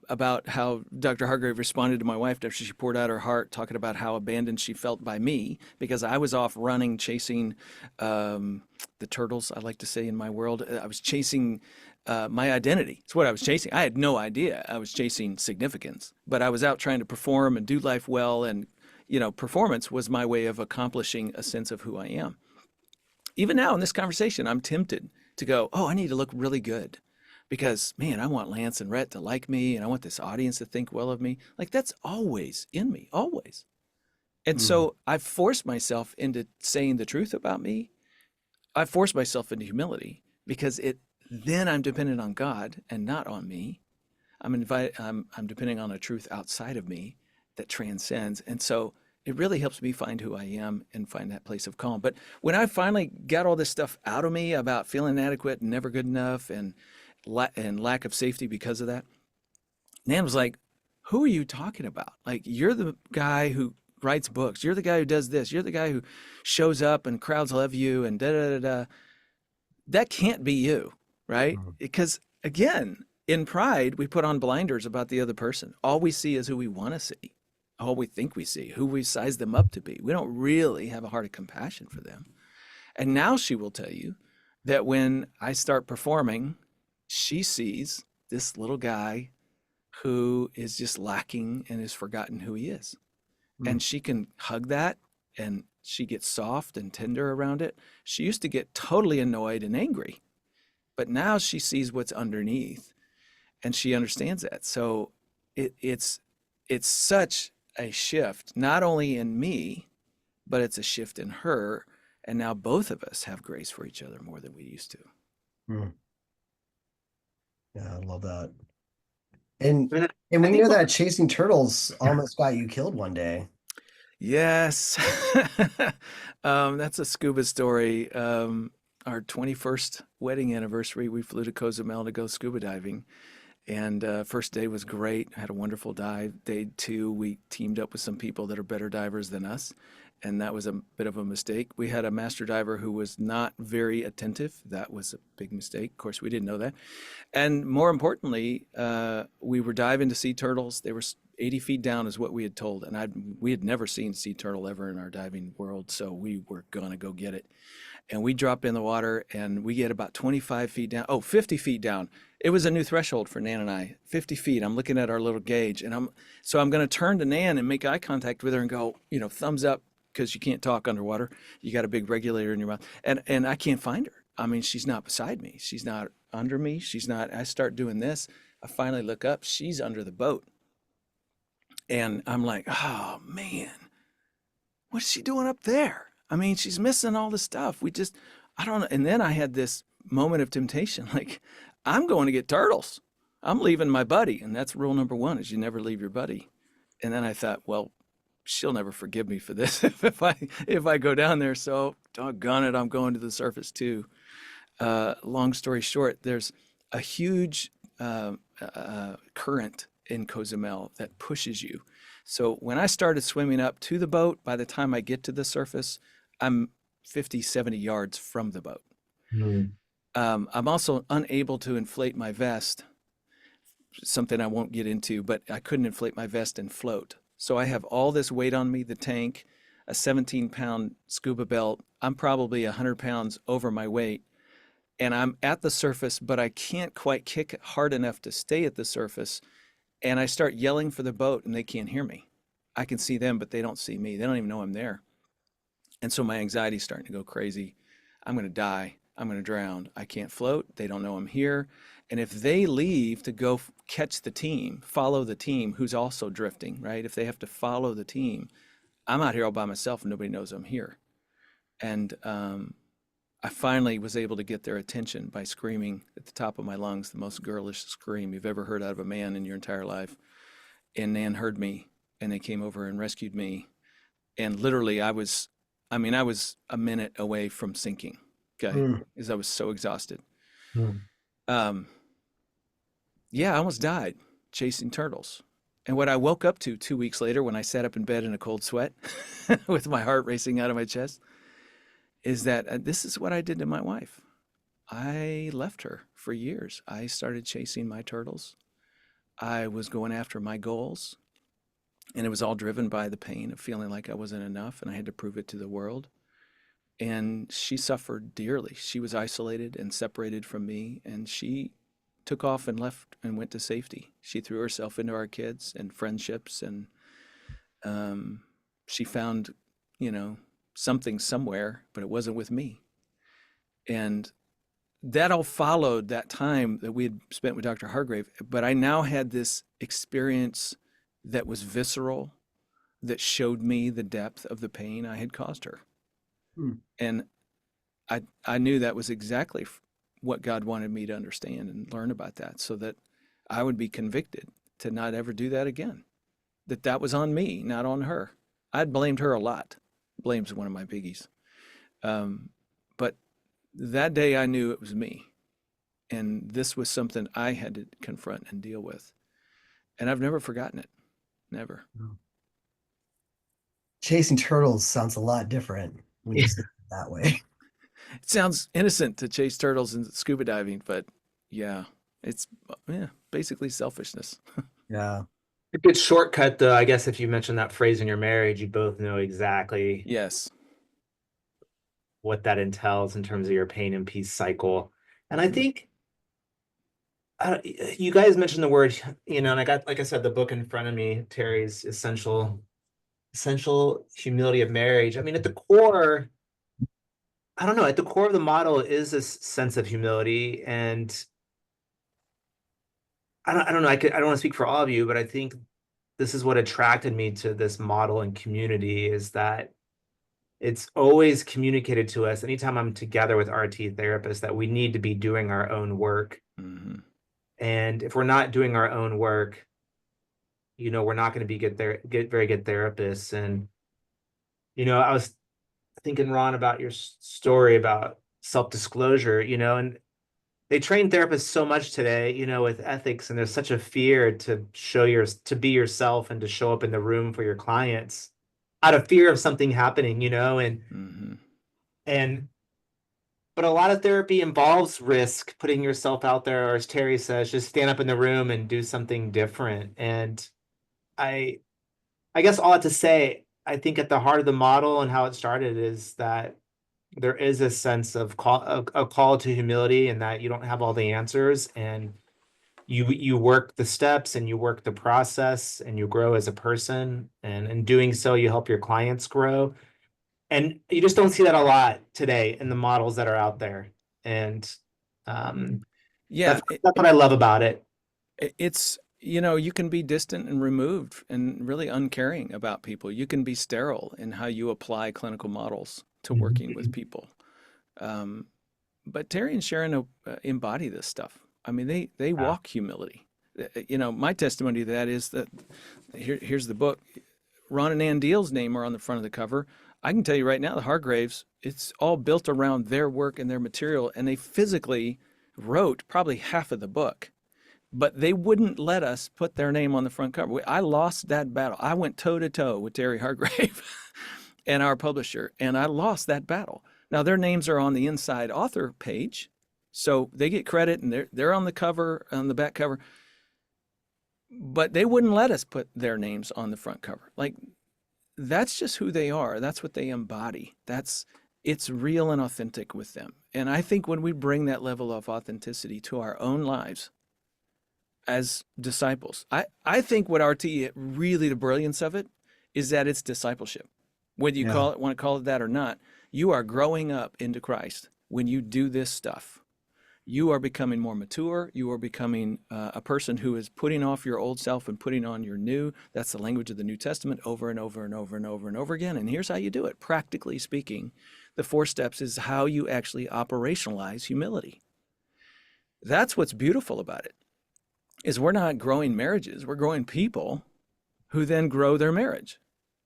about how Dr. Hargrave responded to my wife after she poured out her heart, talking about how abandoned she felt by me because I was off running, chasing the turtles, I like to say in my world. I was chasing my identity. It's what I was chasing. I had no idea I was chasing significance, but I was out trying to perform and do life well. And, performance was my way of accomplishing a sense of who I am. Even now in this conversation, I'm tempted to go, oh, I need to look really good because, man, I want Lance and Rhett to like me and I want this audience to think well of me. Like that's always in me, always. And Mm, so I've forced myself into saying the truth about me. I've forced myself into humility because then I'm dependent on God and not on me. I'm depending on a truth outside of me that transcends. And so it really helps me find who I am and find that place of calm. But when I finally got all this stuff out of me about feeling inadequate and never good enough and lack of safety because of that, Nan was like, "Who are you talking about? Like you're the guy who writes books. You're the guy who does this. You're the guy who shows up and crowds love you and da da da da. That can't be you, right? mm, Because again, in pride, we put on blinders about the other person. All we see is who we want to see, all we think we see, who we size them up to be. We don't really have a heart of compassion for them. And now she will tell you that when I start performing, she sees this little guy who is just lacking and has forgotten who he is. mm, And she can hug that and she gets soft and tender around it. She used to get totally annoyed and angry, but now she sees what's underneath and she understands that. So it's such a shift, not only in me, but it's a shift in her. And now both of us have grace for each other more than we used to. mm. Yeah, I love that. And I mean, and I we think know what that chasing turtles almost got you killed one day. Yes. That's a scuba story. Our 21st wedding anniversary, we flew to Cozumel to go scuba diving. And first day was great. Had a wonderful dive. Day two, we teamed up with some people that are better divers than us, and that was a bit of a mistake. We had a master diver who was not very attentive. That was a big mistake. Of course, we didn't know that. And more importantly, we were diving to sea turtles. They were 80 feet down, is what we had told, and we had never seen sea turtle ever in our diving world, so we were gonna go get it. And we drop in the water and we get about 25 feet down. Oh, 50 feet down. It was a new threshold for Nan and I. 50 feet. I'm looking at our little gauge and I'm going to turn to Nan and make eye contact with her and go, thumbs up, because you can't talk underwater. You got a big regulator in your mouth. And I can't find her. I mean, she's not beside me. She's not under me. She's not. I start doing this. I finally look up. She's under the boat. And I'm like, oh man, what's she doing up there? I mean, she's missing all the stuff. I don't know. And then I had this moment of temptation, like, I'm going to get turtles. I'm leaving my buddy. And that's rule number one, is you never leave your buddy. And then I thought, well, she'll never forgive me for this if I go down there. So doggone it, I'm going to the surface too. Long story short, there's a huge current in Cozumel that pushes you. So when I started swimming up to the boat, by the time I get to the surface, I'm 50, 70 yards from the boat. Mm. I'm also unable to inflate my vest, something I won't get into, but I couldn't inflate my vest and float. So I have all this weight on me, the tank, a 17-pound scuba belt. I'm probably 100 pounds over my weight. And I'm at the surface, but I can't quite kick hard enough to stay at the surface. And I start yelling for the boat and they can't hear me. I can see them, but they don't see me. They don't even know I'm there. And so my anxiety is starting to go crazy. I'm going to die. I'm going to drown. I can't float. They don't know I'm here. And if they leave to go catch the team, follow the team who's also drifting, right? If they have to follow the team, I'm out here all by myself and nobody knows I'm here. And I finally was able to get their attention by screaming at the top of my lungs, the most girlish scream you've ever heard out of a man in your entire life. And Nan heard me and they came over and rescued me. And literally I was a minute away from sinking, okay, because I was so exhausted. Yeah, I almost died chasing turtles. And what I woke up to 2 weeks later when I sat up in bed in a cold sweat with my heart racing out of my chest is that this is what I did to my wife. I left her for years. I started chasing my turtles. I was going after my goals. And it was all driven by the pain of feeling like I wasn't enough and I had to prove it to the world. And she suffered dearly. She was isolated and separated from me, and she took off and left and went to safety. She threw herself into our kids and friendships, and she found, something somewhere, but it wasn't with me. And that all followed that time that we had spent with Dr. Hargrave. But I now had this experience that was visceral, that showed me the depth of the pain I had caused her. And I knew that was exactly what God wanted me to understand and learn about that, so that I would be convicted to not ever do that again. That was on me, not on her. I'd blamed her a lot. Blame's one of my biggies. But that day I knew it was me. And this was something I had to confront and deal with. And I've never forgotten it. Never. Chasing turtles sounds a lot different when you say it that way. It sounds innocent to chase turtles in scuba diving, but it's basically selfishness. Yeah. A good shortcut, though, I guess if you mention that phrase in your marriage, you both know exactly Yes. what that entails in terms of your pain and peace cycle. And I think you guys mentioned the word, and I got, like I said, the book in front of me, Terry's Essential Humility of Marriage. I mean, at the core, I don't know, at the core of the model is this sense of humility. And I don't know, I don't want to speak for all of you, but I think this is what attracted me to this model and community, is that it's always communicated to us anytime I'm together with RT therapists that we need to be doing our own work. Mm-hmm. And if we're not doing our own work, we're not going to be very good therapists. And I was thinking, Ron, about your story about self-disclosure, and they train therapists so much today, with ethics, and there's such a fear to to be yourself and to show up in the room for your clients out of fear of something happening, Hmm. and but a lot of therapy involves risk, putting yourself out there, or as Terry says, just stand up in the room and do something different. And I I guess all that to say, I think at the heart of the model and how it started is that there is a sense of a call to humility, and that you don't have all the answers, and you work the steps and you work the process and you grow as a person, and in doing so you help your clients grow. And you just don't see that a lot today in the models that are out there. And um, Yeah, that's what I love about it. it's, you can be distant and removed and really uncaring about people. You can be sterile in how you apply clinical models to working with Mhm. people. Um, but Terry and Sharon embody this stuff. I mean, they Yeah. walk humility. My testimony to that is that here's the book. Ron and Ann Deal's name are on the front of the cover. I can tell you right now, the Hargraves, it's all built around their work and their material, and they physically wrote probably half of the book, but they wouldn't let us put their name on the front cover. I lost that battle. I went toe to toe with Terry Hargrave and our publisher, and I lost that battle. Now their names are on the inside author page, so they get credit, and they're on the cover, on the back cover, but they wouldn't let us put their names on the front cover. Like, that's just who they are. That's what they embody. It's real and authentic with them. And I think when we bring that level of authenticity to our own lives as disciples, I think what RT, really the brilliance of it is that it's discipleship. Whether you Yeah. want to call it that or not, you are growing up into Christ when you do this stuff. You are becoming more mature. You are becoming a person who is putting off your old self and putting on your new. That's the language of the New Testament over and over and over and over and over again. And here's how you do it. Practically speaking, the 4 steps is how you actually operationalize humility. That's what's beautiful about it, is we're not growing marriages. We're growing people who then grow their marriage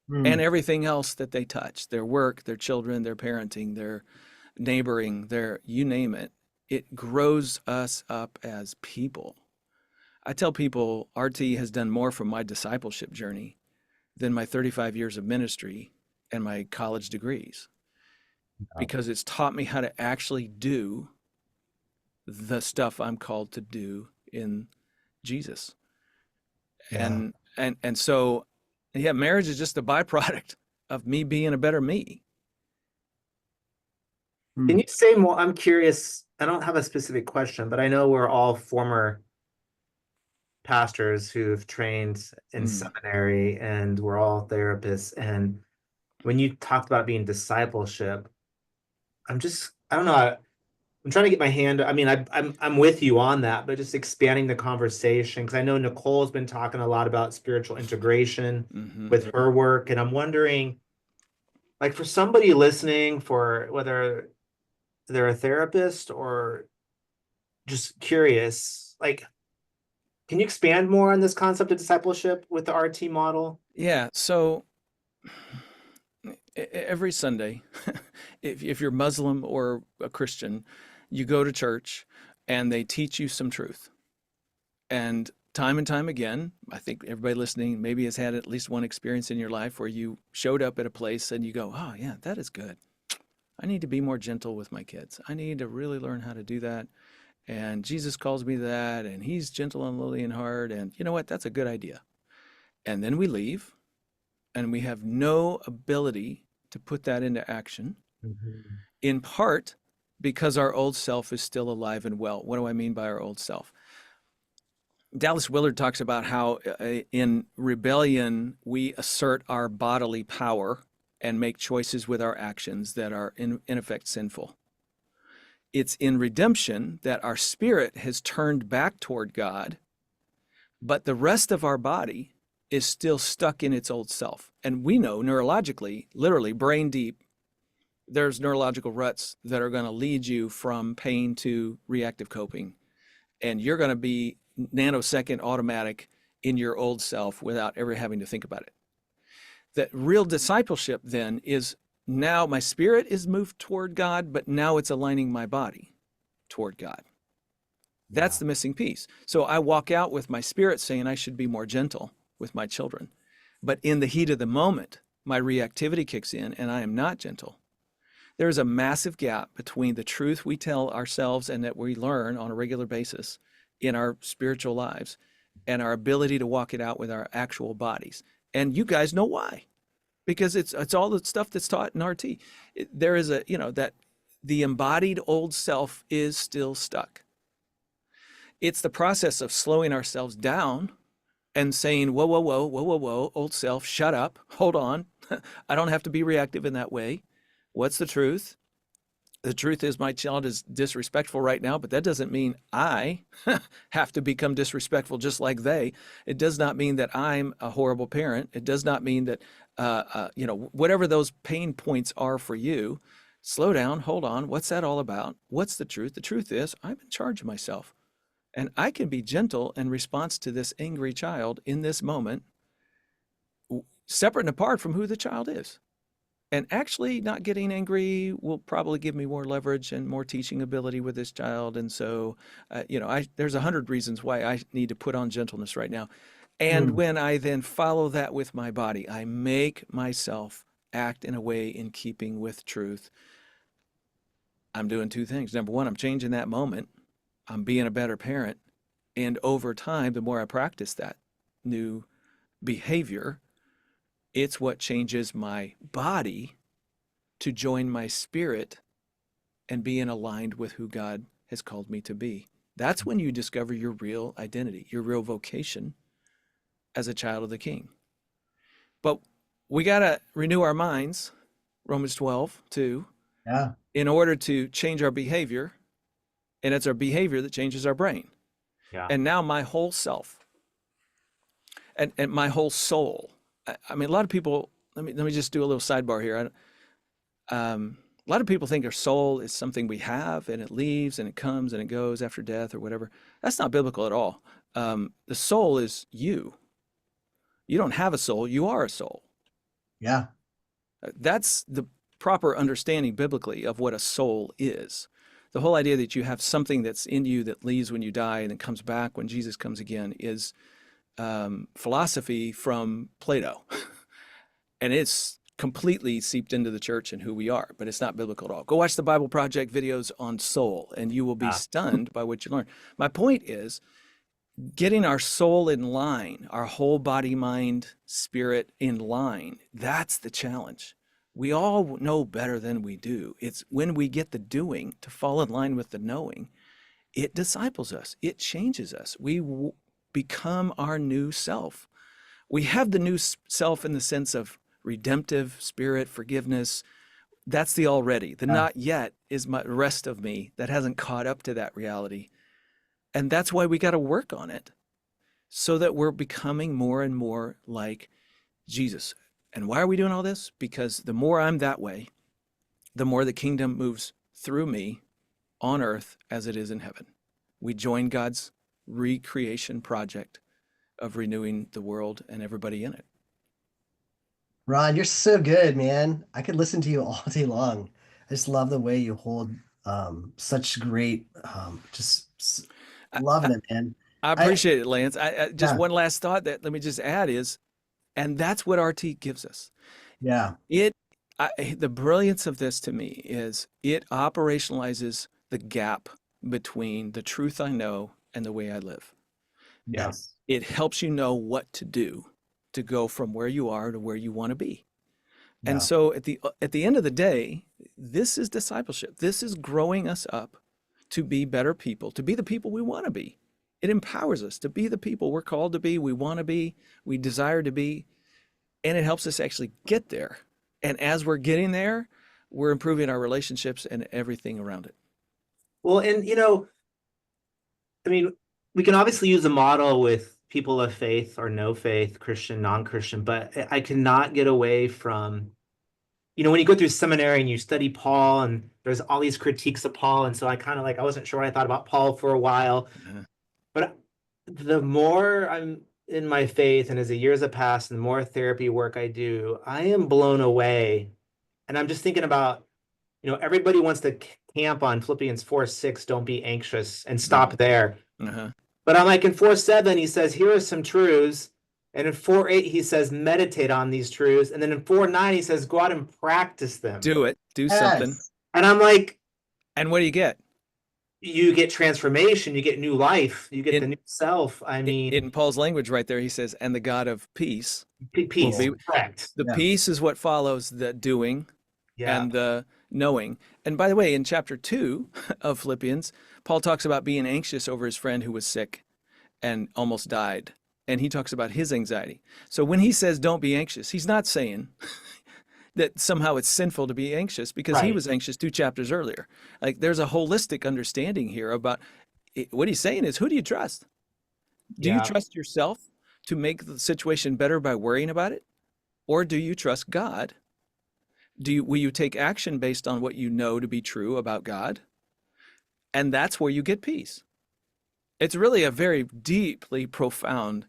and Mm. everything else that they touch, their work, their children, their parenting, their neighboring, their, you name it. It grows us up as people. I tell people RT has done more for my discipleship journey than my 35 years of ministry and my college degrees, because it's taught me how to actually do the stuff I'm called to do in Jesus. Yeah. And so, yeah, marriage is just a byproduct of me being a better me. Mm. Can you say more? I'm curious. I don't have a specific question, but I know we're all former pastors who've trained in Mm. seminary, and we're all therapists. And when you talked about being discipleship, I don't know. I'm trying to get my hand. I mean, I'm with you on that, but just expanding the conversation, because I know Nicole's been talking a lot about spiritual integration Hmm. with her work, and I'm wondering, like, for somebody listening, for whether they're a therapist or just curious, like, can you expand more on this concept of discipleship with the RT model? Yeah. So every Sunday, if you're Muslim or a Christian, you go to church and they teach you some truth. And time again, I think everybody listening maybe has had at least one experience in your life where you showed up at a place and you go, oh, yeah, that is good. I need to be more gentle with my kids. I need to really learn how to do that. And Jesus calls me that, and he's gentle and lowly in heart. And you know what? That's a good idea. And then we leave, and we have no ability to put that into action, Mhm. in part because our old self is still alive and well. What do I mean by our old self? Dallas Willard talks about how in rebellion we assert our bodily power and make choices with our actions that are in effect sinful. It's in redemption that our spirit has turned back toward God, but the rest of our body is still stuck in its old self. And we know neurologically, literally brain deep, there's neurological ruts that are going to lead you from pain to reactive coping. And you're going to be nanosecond automatic in your old self without ever having to think about it. That real discipleship then is now my spirit is moved toward God, but now it's aligning my body toward God. That's Yeah. the missing piece. So I walk out with my spirit saying I should be more gentle with my children. But in the heat of the moment, my reactivity kicks in and I am not gentle. There's a massive gap between the truth we tell ourselves and that we learn on a regular basis in our spiritual lives and our ability to walk it out with our actual bodies. And you guys know why. Because it's all the stuff that's taught in RT. There is a, that the embodied old self is still stuck. It's the process of slowing ourselves down and saying, whoa, whoa, whoa, whoa, whoa, whoa, old self, shut up, hold on. I don't have to be reactive in that way. What's the truth? The truth is my child is disrespectful right now, but that doesn't mean I have to become disrespectful just like they. It does not mean that I'm a horrible parent. It does not mean that, whatever those pain points are for you, slow down, hold on. What's that all about? What's the truth? The truth is I'm in charge of myself. And I can be gentle in response to this angry child in this moment, separate and apart from who the child is. And actually, not getting angry will probably give me more leverage and more teaching ability with this child. And so, there's 100 reasons why I need to put on gentleness right now. And Mm. when I then follow that with my body, I make myself act in a way in keeping with truth. I'm doing two things. Number one, I'm changing that moment. I'm being a better parent. And over time, the more I practice that new behavior, it's what changes my body to join my spirit and being aligned with who God has called me to be. That's when you discover your real identity, your real vocation as a child of the King. But we got to renew our minds, Romans 12, too, Yeah. in order to change our behavior. And it's our behavior that changes our brain. Yeah. And now my whole self and my whole soul. I mean, a lot of people, let me just do a little sidebar here. A lot of people think our soul is something we have and it leaves and it comes and it goes after death or whatever. That's not biblical at all. The soul is you. You don't have a soul, you are a soul. Yeah. That's the proper understanding biblically of what a soul is. The whole idea that you have something that's in you that leaves when you die and then comes back when Jesus comes again is philosophy from Plato. And it's completely seeped into the church and who we are, but it's not biblical at all. Go watch the Bible Project videos on soul and you will be stunned by what you learn. My point is getting our soul in line, our whole body, mind, spirit in line. That's the challenge. We all know better than we do. It's when we get the doing to fall in line with the knowing, it disciples us. It changes us. We become our new self. We have the new self in the sense of redemptive spirit, forgiveness. That's the already. The Yeah. not yet is my rest of me that hasn't caught up to that reality. And that's why we got to work on it so that we're becoming more and more like Jesus. And why are we doing all this? Because the more I'm that way, the more the kingdom moves through me on earth as it is in heaven. We join God's recreation project of renewing the world and everybody in it. Ron, you're so good, man. I could listen to you all day long. I just love the way you hold such great I, loving I, it, man. I I appreciate it, Lance. I just Yeah, one last thought that let me just add is, and that's what RT gives us. yeah, It, the brilliance of this to me is it operationalizes the gap between the truth I know and the way I live. Yeah. yes. It helps you know what to do to go from where you are to where you want to be. And Yeah. so at the end of the day, this is discipleship. This is growing us up to be better people, to be the people we want to be. It empowers us to be the people we're called to be, we want to be, we desire to be, and it helps us actually get there. And as we're getting there, we're improving our relationships and everything around it. Well, and I mean, we can obviously use a model with people of faith or no faith, Christian, non-Christian, but I cannot get away from, when you go through seminary and you study Paul and there's all these critiques of Paul. And so I kind of I wasn't sure what I thought about Paul for a while, Uh, but the more I'm in my faith and as the years have passed and the more therapy work I do, I am blown away. And I'm just thinking about, everybody wants to camp on Philippians 4:6, don't be anxious and Mm. stop there. Uh-huh. But I'm like in 4:7, he says, here are some truths. And in 4:8, he says, meditate on these truths. And then in 4:9, he says, go out and practice them. Do it. Do something. Yes. And I'm like, And what do you get? you get transformation, you get new life, you get In the new self. I mean, in Paul's language right there, he says, and the God of peace will peace, be. Oh, correct. The yeah. peace is what follows the doing Yeah, and the knowing. And by the way, in chapter 2 of Philippians, Paul talks about being anxious over his friend who was sick and almost died. And he talks about his anxiety. So when he says don't be anxious, he's not saying that somehow it's sinful to be anxious, because he right. was anxious 2 chapters earlier. Like, there's a holistic understanding here about what he's saying is, who do you trust? Do you Yeah, trust yourself to make the situation better by worrying about it? Or do you trust God? Will you take action based on what you know to be true about God? And that's where you get peace. It's really a very deeply profound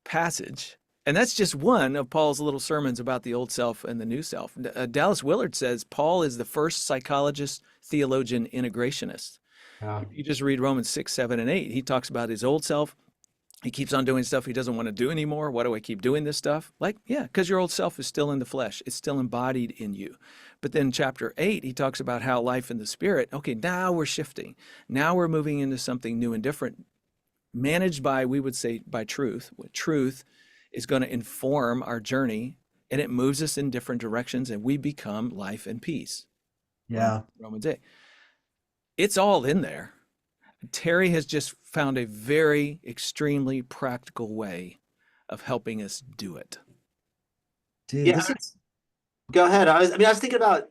passage. And that's just one of Paul's little sermons about the old self and the new self. Dallas Willard says Paul is the first psychologist, theologian, integrationist. yeah, If you just read Romans 6, 7, and 8, he talks about his old self. He keeps on doing stuff he doesn't want to do anymore. Why do I keep doing this stuff? Like, yeah, because your old self is still in the flesh. It's still embodied in you. But then chapter 8, he talks about how life in the spirit, okay, now we're shifting. Now we're moving into something new and different, managed by, we would say, by truth. Truth is going to inform our journey, and it moves us in different directions, and we become life and peace. Yeah. Romans 8. It's all in there. Terry has just found a very extremely practical way of helping us do it. Dude, yeah. this is Go ahead. I was thinking about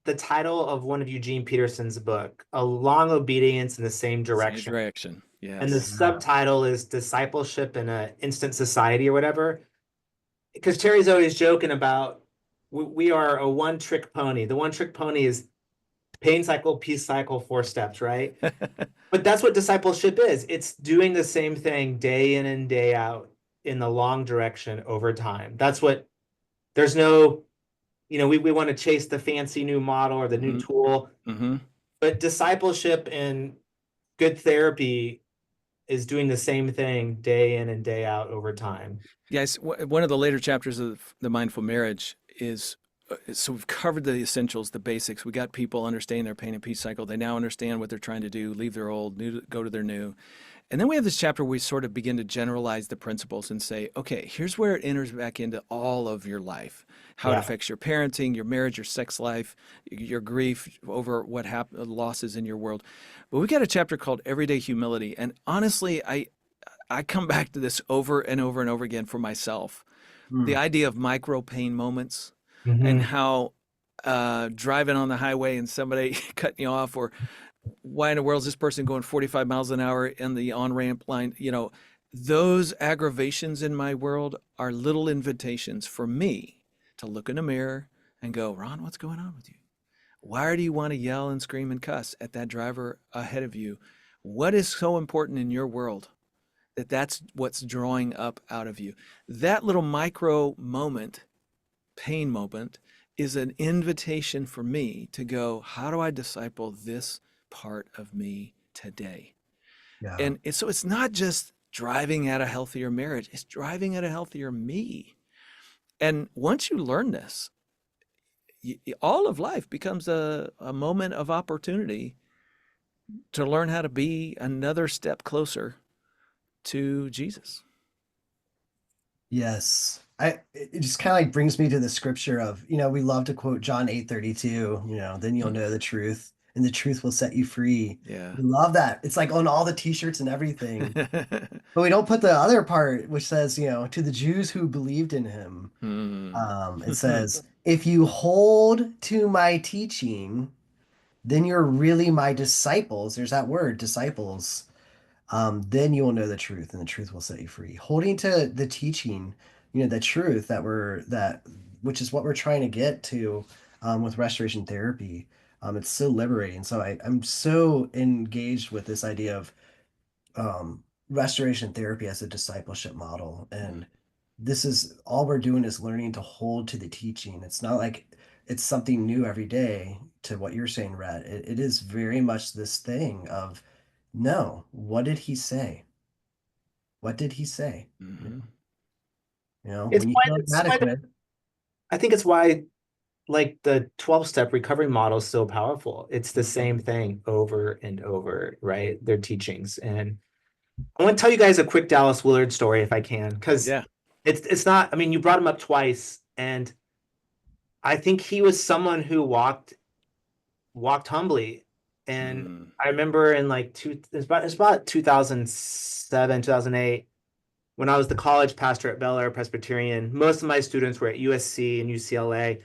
the title of one of Eugene Peterson's book, A Long Obedience in the Same Same Direction. direction. And the Yes. yeah. subtitle is Discipleship in an Instant Society or whatever. Because Terry's always joking about we are a one-trick pony. The one-trick pony is pain cycle, peace cycle, 4 steps, right? But that's what discipleship is. It's doing the same thing day in and day out in the long direction over time. That's what, there's no, we want to chase the fancy new model or the new Mm-hmm. tool, Mm-hmm. but discipleship and good therapy is doing the same thing day in and day out over time. Yes, one of the later chapters of the Mindful Marriage is, so we've covered the essentials, the basics. We got people understanding their pain and peace cycle. They now understand what they're trying to do, leave their old, new, go to their new. And then we have this chapter where we sort of begin to generalize the principles and say, okay, here's where it enters back into all of your life, how it Yeah. affects your parenting, your marriage, your sex life, your grief over what happened, losses in your world. But we got a chapter called Everyday Humility. And honestly, I come back to this over and over and over again for myself. The Mm. idea of micro pain moments, and Mhm. how driving on the highway and somebody cutting you off, or why in the world is this person going 45 miles an hour in the on-ramp line? Those aggravations in my world are little invitations for me to look in a mirror and go, Ron, what's going on with you? Why do you want to yell and scream and cuss at that driver ahead of you? What is so important in your world that's what's drawing up out of you? That little micro moment, pain moment, is an invitation for me to go, how do I disciple this part of me today? Yeah. And so it's not just driving at a healthier marriage, it's driving at a healthier me. And once you learn this, all of life becomes a moment of opportunity to learn how to be another step closer to Jesus. Yes. It just kind of like brings me to the scripture of, we love to quote John 8:32, then you'll know the truth and the truth will set you free. Yeah. We love that. It's like on all the t-shirts and everything. But we don't put the other part, which says, to the Jews who believed in him. Hmm. It says, if you hold to my teaching, then you're really my disciples. There's that word, disciples. Then you will know the truth, and the truth will set you free. Holding to the teaching, the truth which is what we're trying to get to with restoration therapy. It's so liberating. So I'm so engaged with this idea of restoration therapy as a discipleship model. And this is all we're doing is learning to hold to the teaching. It's not like it's something new every day to what you're saying, Rhett. It is very much this thing of no, what did he say? What did he say? Hmm. It's When you why feel it's why inadequate, I think it's why like the 12-step recovery model is so powerful. It's the same thing over and over, right? Their teachings. And I want to tell you guys a quick Dallas Willard story if I can, because Yeah. it's not, I mean, you brought him up twice, and I think he was someone who walked humbly. And Mm. I remember in like it's about 2007, 2008, when I was the college pastor at Bel Air Presbyterian. Most of my students were at USC and UCLA.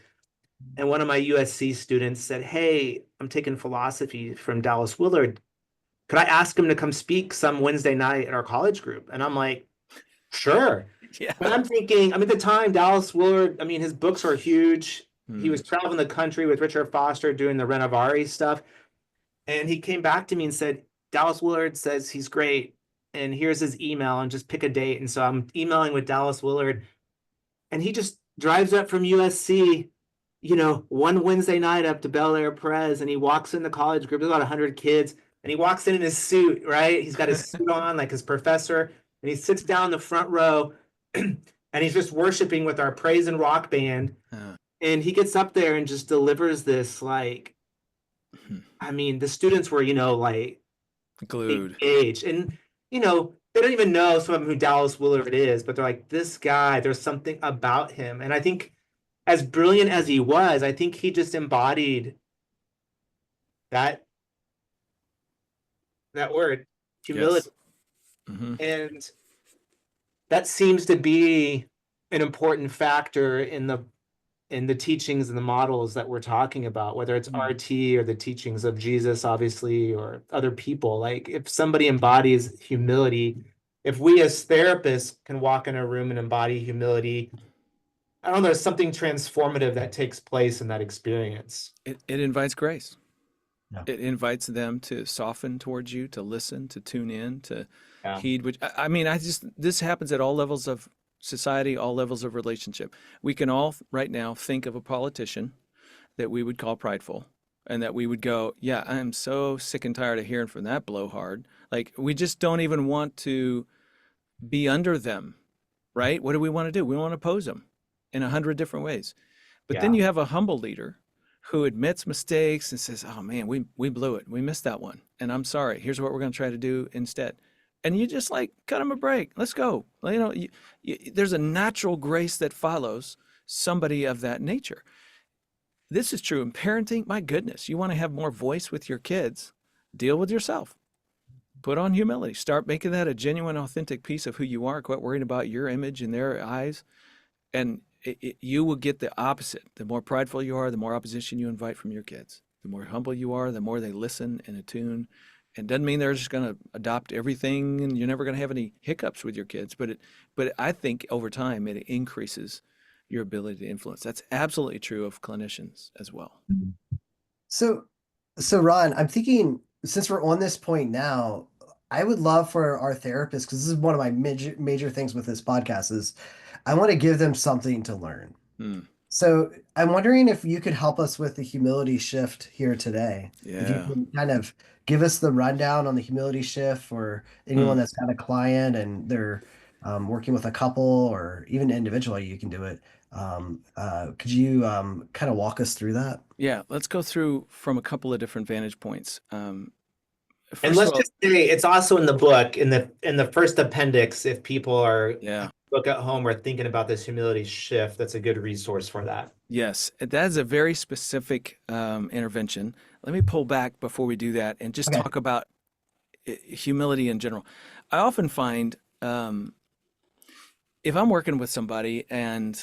And one of my USC students said, "Hey, I'm taking philosophy from Dallas Willard. Could I ask him to come speak some Wednesday night at our college group?" And I'm like, "Sure." Yeah. But I'm thinking, I mean, at the time, Dallas Willard, I mean, his books were huge. He Mm. was traveling the country with Richard Foster doing the Renovari stuff. And he came back to me and said, "Dallas Willard says he's great. And here's his email, and just pick a date." And so I'm emailing with Dallas Willard, and he just drives up from USC, one Wednesday night up to Bel Air Pres, and he walks in the college group. There's about 100 kids, and he walks in his suit, right? He's got his suit on, like his professor, and he sits down in the front row, and he's just worshiping with our praise and rock band. Uh, And he gets up there and just delivers this, like, I mean, the students were, like Glued. engaged, and they don't even know some of them who Dallas Willard is, but they're like, this guy, there's something about him. And I think, as brilliant as he was, I think he just embodied that word, humility. Yes. Hmm. And that seems to be an important factor in the teachings and the models that we're talking about, whether it's RT or the teachings of Jesus, obviously, or other people. Like, if somebody embodies humility, if we as therapists can walk in a room and embody humility, I don't know, there's something transformative that takes place in that experience. It invites grace. no. It invites them to soften towards you, to listen, to tune in, to Yeah. heed. Which I mean, this happens at all levels of society, all levels of relationship. We can all right now think of a politician that we would call prideful, and that we would go, yeah, I'm so sick and tired of hearing from that blowhard. Like, we just don't even want to be under them, right? What do we want to do? We want to oppose them in 100 different ways. But then Yeah. you have a humble leader who admits mistakes and says, "Oh man, we blew it. We missed that one, and I'm sorry. Here's what we're going to try to do instead." And you just like cut them a break. Let's go. Well, there's a natural grace that follows somebody of that nature. This is true in parenting. My goodness, you want to have more voice with your kids. Deal with yourself. Put on humility. Start making that a genuine, authentic piece of who you are. Quit worrying about your image in their eyes, and you will get the opposite. The more prideful you are, the more opposition you invite from your kids. The more humble you are, the more they listen and attune. And doesn't mean they're just going to adopt everything, and you're never going to have any hiccups with your kids. But I think over time it increases your ability to influence. That's absolutely true of clinicians as well. So, so Ron, I'm thinking since we're on this point now, I would love for our therapists, because this is one of my major things with this podcast, is I want to give them something to learn. Hmm. So I'm wondering if you could help us with the humility shift here today. If you Yeah. can kind of give us the rundown on the humility shift for Hmm. anyone that's got a client and they're working with a couple or even individually, you can do it. Could you kind of walk us through that? Yeah. Let's go through from a couple of different vantage points. And First of let's all, just say it's also in the book, in the first appendix, if people are yeah. look at home or thinking about this humility shift, that's a good resource for that. Yes, that is a very specific intervention. Let me pull back before we do that and just Okay. talk about humility in general. I often find if I'm working with somebody and,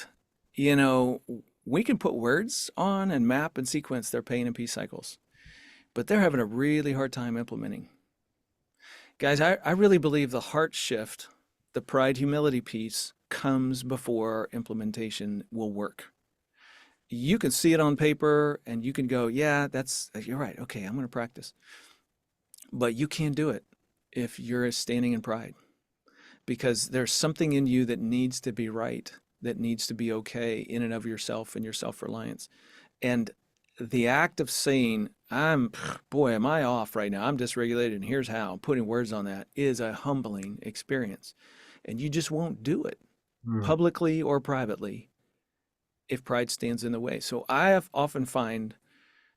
you know, we can put words on and map and sequence their pain and peace cycles, but they're having a really hard time implementing. Guys, I really believe the heart shift, the pride humility piece, comes before implementation will work. You can see it on paper and you can go, yeah, you're right. Okay, I'm going to practice. But you can't do it if you're standing in pride. because there's something in you that needs to be right, that needs to be okay in and of yourself and your self-reliance. And the act of saying, boy, am I off right now? I'm dysregulated, and here's how, putting words on that is a humbling experience. And you just won't do it Mm. publicly or privately if pride stands in the way. So I have often find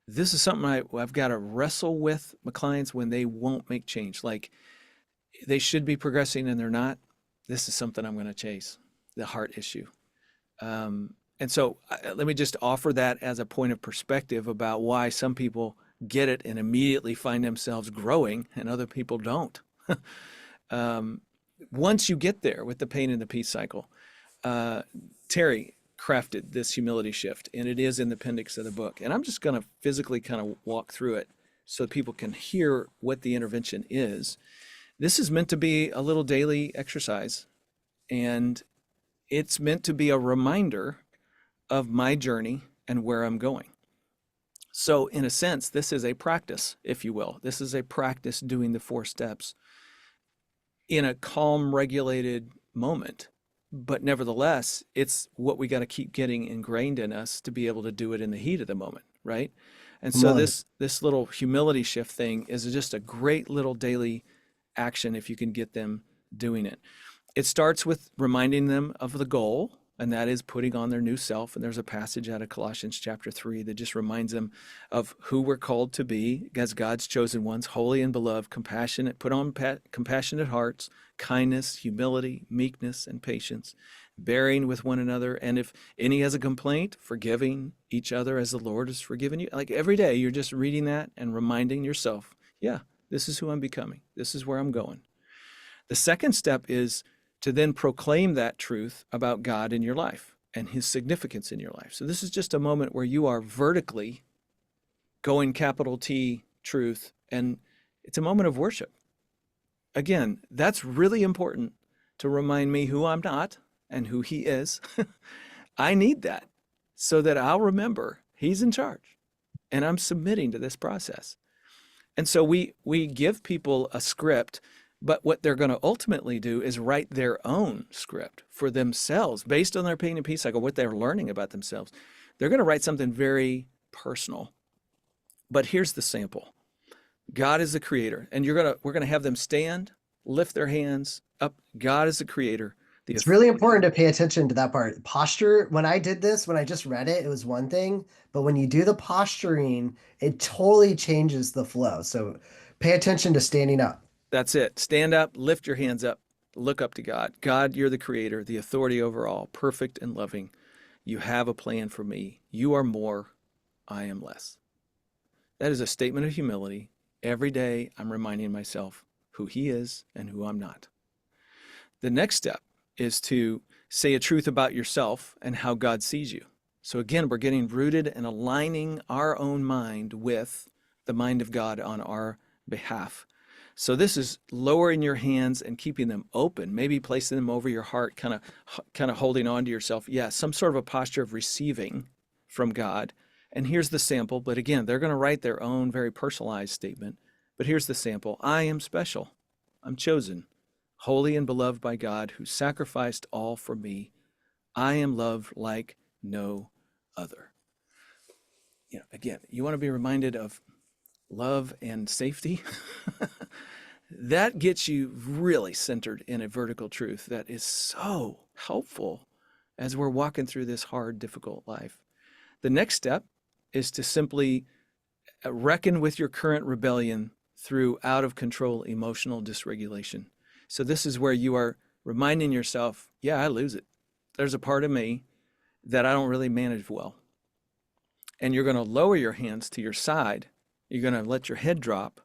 this is something I've got to wrestle with my clients when they won't make change. Like they should be progressing and they're not. This is something I'm going to chase, the heart issue. And so let me just offer that as a point of perspective about why some people get it and immediately find themselves growing and other people don't. Once you get there with the pain and the peace cycle, Terry crafted this humility shift, and it is in the appendix of the book. And I'm just going to physically kind of walk through it so people can hear what the intervention is. This is meant to be a little daily exercise, and it's meant to be a reminder of my journey and where I'm going. So in a sense, this is a practice, if you will. This is a practice doing the 4 steps in a calm, regulated moment. But nevertheless, it's what we got to keep getting ingrained in us to be able to do it in the heat of the moment, right? And so this little humility shift thing is just a great little daily action if you can get them doing it. It starts with reminding them of the goal, and that is putting on their new self. And there's a passage out of Colossians chapter 3 that just reminds them of who we're called to be as God's chosen ones, holy and beloved, compassionate, put on compassionate hearts, kindness, humility, meekness, and patience, bearing with one another. And if any has a complaint, forgiving each other as the Lord has forgiven you. Like every day, you're just reading that and reminding yourself, yeah, this is who I'm becoming. This is where I'm going. The second step is to then proclaim that truth about God in your life and his significance in your life. So this is just a moment where you are vertically going capital T truth, and it's a moment of worship. Again, that's really important to remind me who I'm not and who he is. I need that so that I'll remember he's in charge and I'm submitting to this process. And so we give people a script, but what they're going to ultimately do is write their own script for themselves based on their pain and peace cycle, what they're learning about themselves. They're going to write something very personal. But here's the sample. God is the creator, and we're going to have them stand, lift their hands up. God is the creator. It's really important to pay attention to that part. Posture, when I did this, when I just read it, it was one thing, but when you do the posturing, it totally changes the flow. So pay attention to standing up. That's it. Stand up, lift your hands up, look up to God. God, you're the creator, the authority over all, perfect and loving. You have a plan for me. You are more, I am less. That is a statement of humility. Every day I'm reminding myself who he is and who I'm not. The next step is to say a truth about yourself and how God sees you. So again, we're getting rooted and aligning our own mind with the mind of God on our behalf. So this is lowering your hands and keeping them open, maybe placing them over your heart, kind of holding on to yourself. Yeah, some sort of a posture of receiving from God. And here's the sample. But again, they're going to write their own very personalized statement. But here's the sample. I am special. I'm chosen, holy and beloved by God, who sacrificed all for me. I am loved like no other. Again, you want to be reminded of love and safety. That gets you really centered in a vertical truth that is so helpful as we're walking through this hard, difficult life. The next step is to simply reckon with your current rebellion through out of control emotional dysregulation. So this is where you are reminding yourself, yeah, I lose it. There's a part of me that I don't really manage well. And you're going to lower your hands to your side. You're going to let your head drop,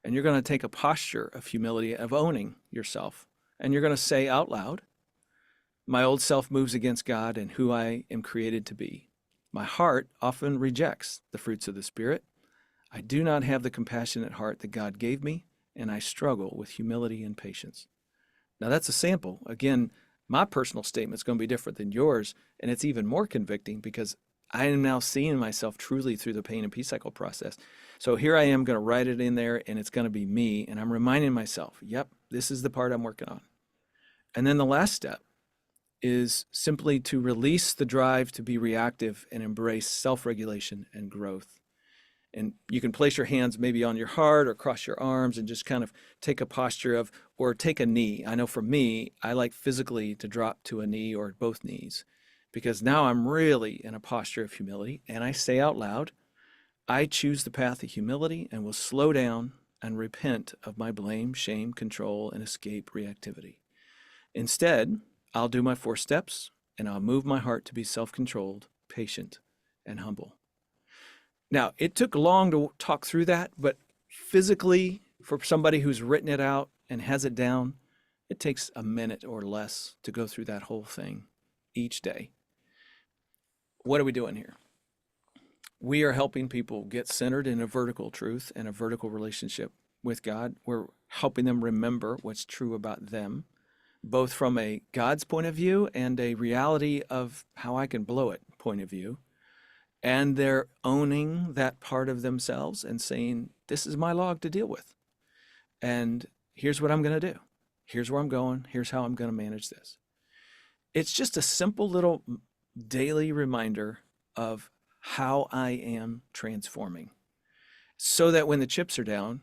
and you're going to take a posture of humility, of owning yourself. And you're going to say out loud, my old self moves against God and who I am created to be. My heart often rejects the fruits of the Spirit. I do not have the compassionate heart that God gave me, and I struggle with humility and patience. Now that's a sample. Again, my personal statement is going to be different than yours, and it's even more convicting because I am now seeing myself truly through the pain and peace cycle process. So here I am going to write it in there, and it's going to be me, and I'm reminding myself, yep, this is the part I'm working on. And then the last step is simply to release the drive to be reactive and embrace self-regulation and growth. And you can place your hands maybe on your heart or cross your arms and just kind of take a posture of, or take a knee. I know for me, I like physically to drop to a knee or both knees because now I'm really in a posture of humility. And I say out loud, I choose the path of humility and will slow down and repent of my blame, shame, control, and escape reactivity. Instead, I'll do my 4 steps and I'll move my heart to be self-controlled, patient, and humble. Now, it took long to talk through that, but physically, for somebody who's written it out and has it down, it takes a minute or less to go through that whole thing each day. What are we doing here? We are helping people get centered in a vertical truth and a vertical relationship with God. We're helping them remember what's true about them, both from a God's point of view and a reality of how I can blow it point of view. And they're owning that part of themselves and saying, this is my log to deal with. And here's what I'm going to do. Here's where I'm going. Here's how I'm going to manage this. It's just a simple little daily reminder of how I am transforming so that when the chips are down,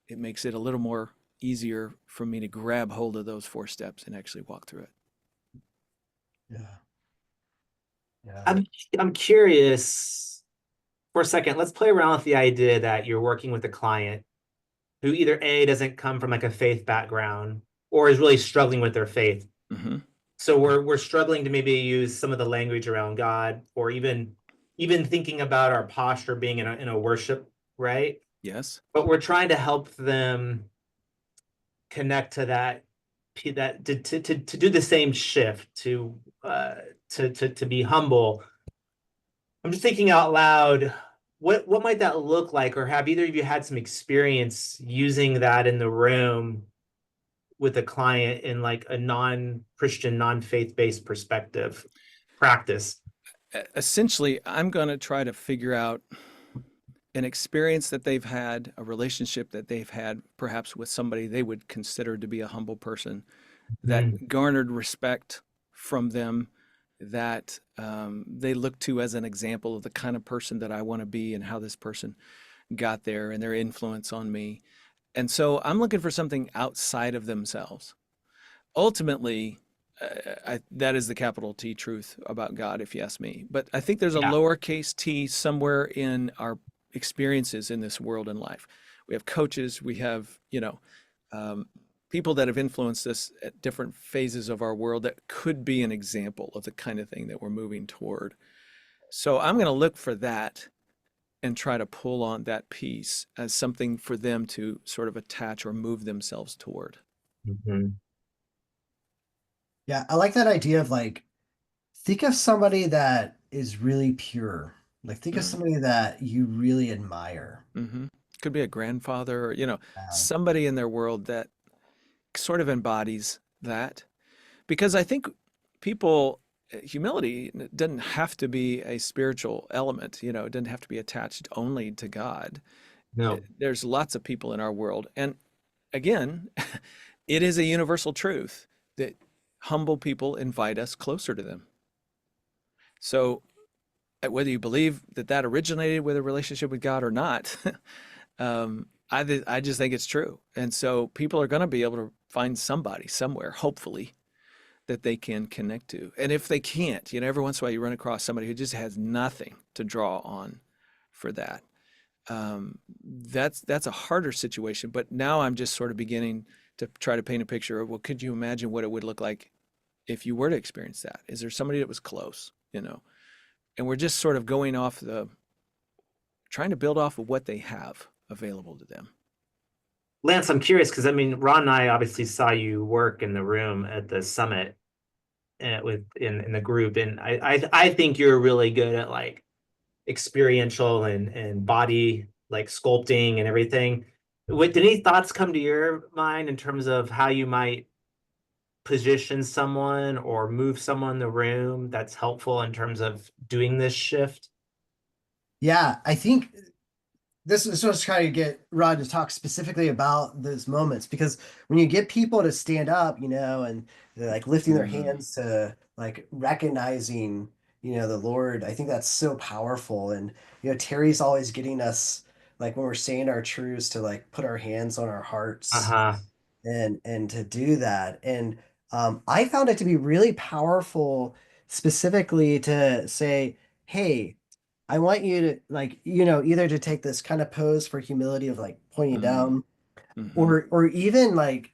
it makes it a little more easier for me to grab hold of those 4 steps and actually walk through it. Yeah. Yeah. I'm curious for a second. Let's play around with the idea that you're working with a client who either A, doesn't come from like a faith background or is really struggling with their faith. Mm-hmm. So we're struggling to maybe use some of the language around God, or even thinking about our posture being in a worship, right? Yes. But we're trying to help them connect to that to do the same shift, to be humble. I'm just thinking out loud, what might that look like, or have either of you had some experience using that in the room with a client in like a non-Christian, non-faith-based perspective practice? Essentially, I'm going to try to figure out an experience that they've had, a relationship that they've had, perhaps with somebody they would consider to be a humble person that garnered respect from them, that they look to as an example of the kind of person that I want to be and how this person got there and their influence on me. And so I'm looking for something outside of themselves. Ultimately, that is the capital T truth about God, if you ask me. But I think there's a lowercase t somewhere in our experiences in this world and life. We have coaches, we have, people that have influenced us at different phases of our world that could be an example of the kind of thing that we're moving toward. So I'm going to look for that and try to pull on that piece as something for them to sort of attach or move themselves toward. Mm-hmm. Yeah, I like that idea of like, think of somebody that is really pure. Like, think of somebody that you really admire. Mm-hmm. Could be a grandfather or, Um, somebody in their world that sort of embodies that. Because I think people, humility doesn't have to be a spiritual element, it doesn't have to be attached only to God. No. There's lots of people in our world. And again, it is a universal truth that humble people invite us closer to them. So whether you believe that that originated with a relationship with God or not, I just think it's true. And so people are going to be able to find somebody somewhere, hopefully, that they can connect to. And if they can't, every once in a while you run across somebody who just has nothing to draw on for that. That's a harder situation. But now I'm just sort of beginning to try to paint a picture of, well, could you imagine what it would look like if you were to experience that? Is there somebody that was close, And we're just sort of trying to build off of what they have available to them. Lance, I'm curious because Ron and I obviously saw you work in the room at the summit in the group, and I think you're really good at like experiential and body like sculpting and everything. Did any thoughts come to your mind in terms of how you might position someone or move someone in the room that's helpful in terms of doing this shift? yeah, I think this is just trying to get Rod to talk specifically about those moments because when you get people to stand up, and they're like lifting their Mm, hands to like recognizing, the Lord, I think that's so powerful. And Terry's always getting us like when we're saying our truths to like put our hands on our hearts Uh-huh. and to do that. And I found it to be really powerful, specifically to say, hey, I want you to like, either to take this kind of pose for humility of like pointing mm, down, mm-hmm. or even like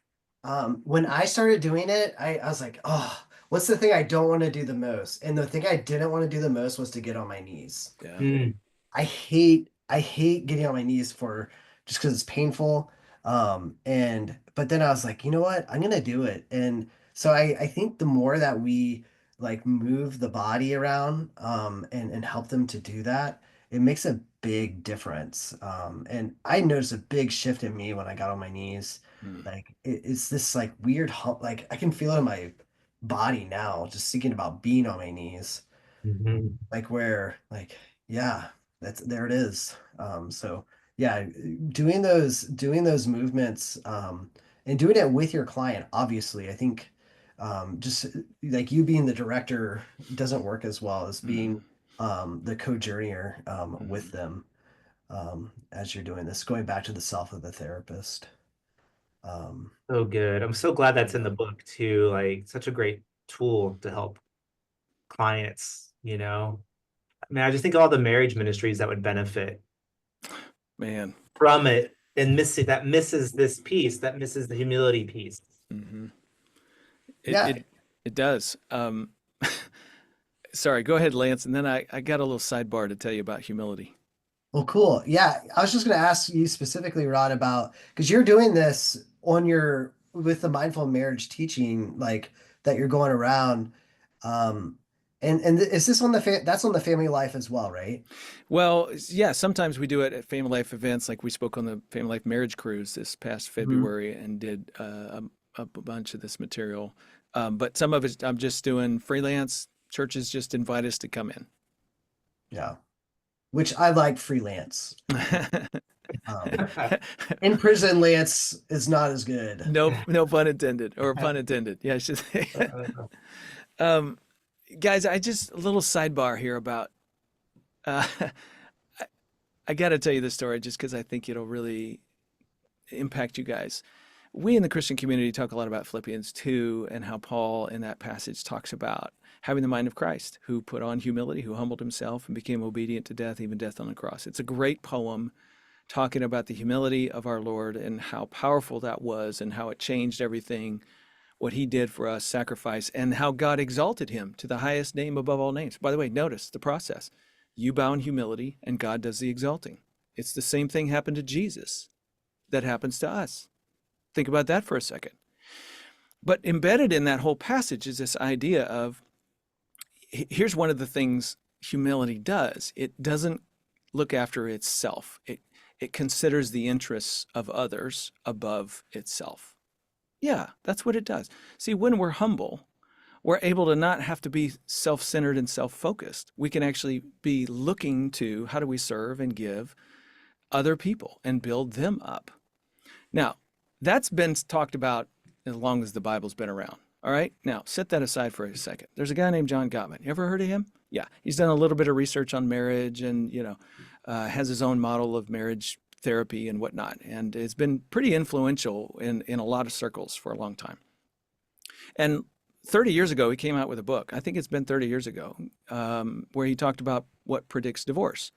when I started doing it, I was like, oh, what's the thing I don't want to do the most? And the thing I didn't want to do the most was to get on my knees. Yeah. Mm. I hate getting on my knees for just because it's painful. And but then I was like, you know what? I'm gonna do it. And so I think the more that we like move the body around and help them to do that, it makes a big difference. And I noticed a big shift in me when I got on my knees. Mm, Like it's this like weird hump, like I can feel it in my body now, just thinking about being on my knees Mhm. like where like yeah that's there it is so yeah doing those movements and doing it with your client obviously I think just like you being the director doesn't work as well as mm, being the co-journeyer with mm. them as you're doing this going back to the self of the therapist um So good. I'm so glad that's in the Yeah. book too. Like such a great tool to help clients. I mean, I just think all the marriage ministries that would benefit Man. from it and misses this piece, that misses the humility piece. Hmm. It yeah it it does. Sorry, go ahead, Lance, and then I got a little sidebar to tell you about humility. Well, cool. Yeah, I was just going to ask you specifically, Rod, about because you're doing this on your with the mindful marriage teaching, like that you're going around. Um, and is this on the that's on the family life as well, right? Well, yeah, sometimes we do it at Family Life events, like we spoke on the Family Life Marriage Cruise this past Hmm. February and did a bunch of this material. But some of it I'm just doing freelance. Churches just invite us to come in. Yeah, which I like freelance. Um, in prison, Lance is not as good. No pun intended, or pun intended. Yeah, I should say. um, guys, I just a little sidebar here about. Uh, I, I got to tell you this story just because I think it'll really impact you guys. We in the Christian community talk a lot about Philippians 2 and how Paul in that passage talks about having the mind of Christ, who put on humility, who humbled himself and became obedient to death, even death on the cross. It's a great poem talking about the humility of our Lord and how powerful that was and how it changed everything, what he did for us, sacrifice, and how God exalted him to the highest name above all names. By the way, notice the process. You bow in humility and God does the exalting. It's the same thing happened to Jesus that happens to us. Think about that for a second. But embedded in that whole passage is this idea of here's one of the things humility does. It doesn't look after itself. It considers the interests of others above itself. Yeah, that's what it does. See, when we're humble, we're able to not have to be self-centered and self-focused. We can actually be looking to how do we serve and give other people and build them up. Now, that's been talked about as long as the Bible's been around. All right. Now, set that aside for a second. There's a guy named John Gottman. You ever heard of him? Yeah. He's done a little bit of research on marriage and, has his own model of marriage therapy and whatnot. And it's been pretty influential in a lot of circles for a long time. And 30 years ago, he came out with a book. I think it's been 30 years ago, where he talked about what predicts divorce.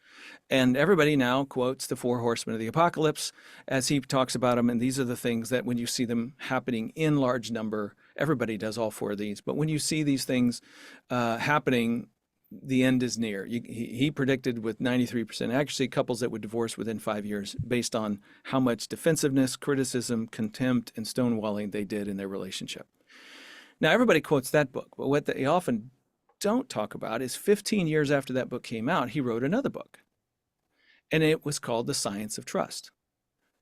And everybody now quotes the four horsemen of the apocalypse as he talks about them. And these are the things that when you see them happening in large number, everybody does all four of these. But when you see these things happening, the end is near. He predicted with 93% accuracy couples that would divorce within 5 years based on how much defensiveness, criticism, contempt, and stonewalling they did in their relationship. Now, everybody quotes that book, but what they often don't talk about is 15 years after that book came out, he wrote another book. And it was called The Science of Trust.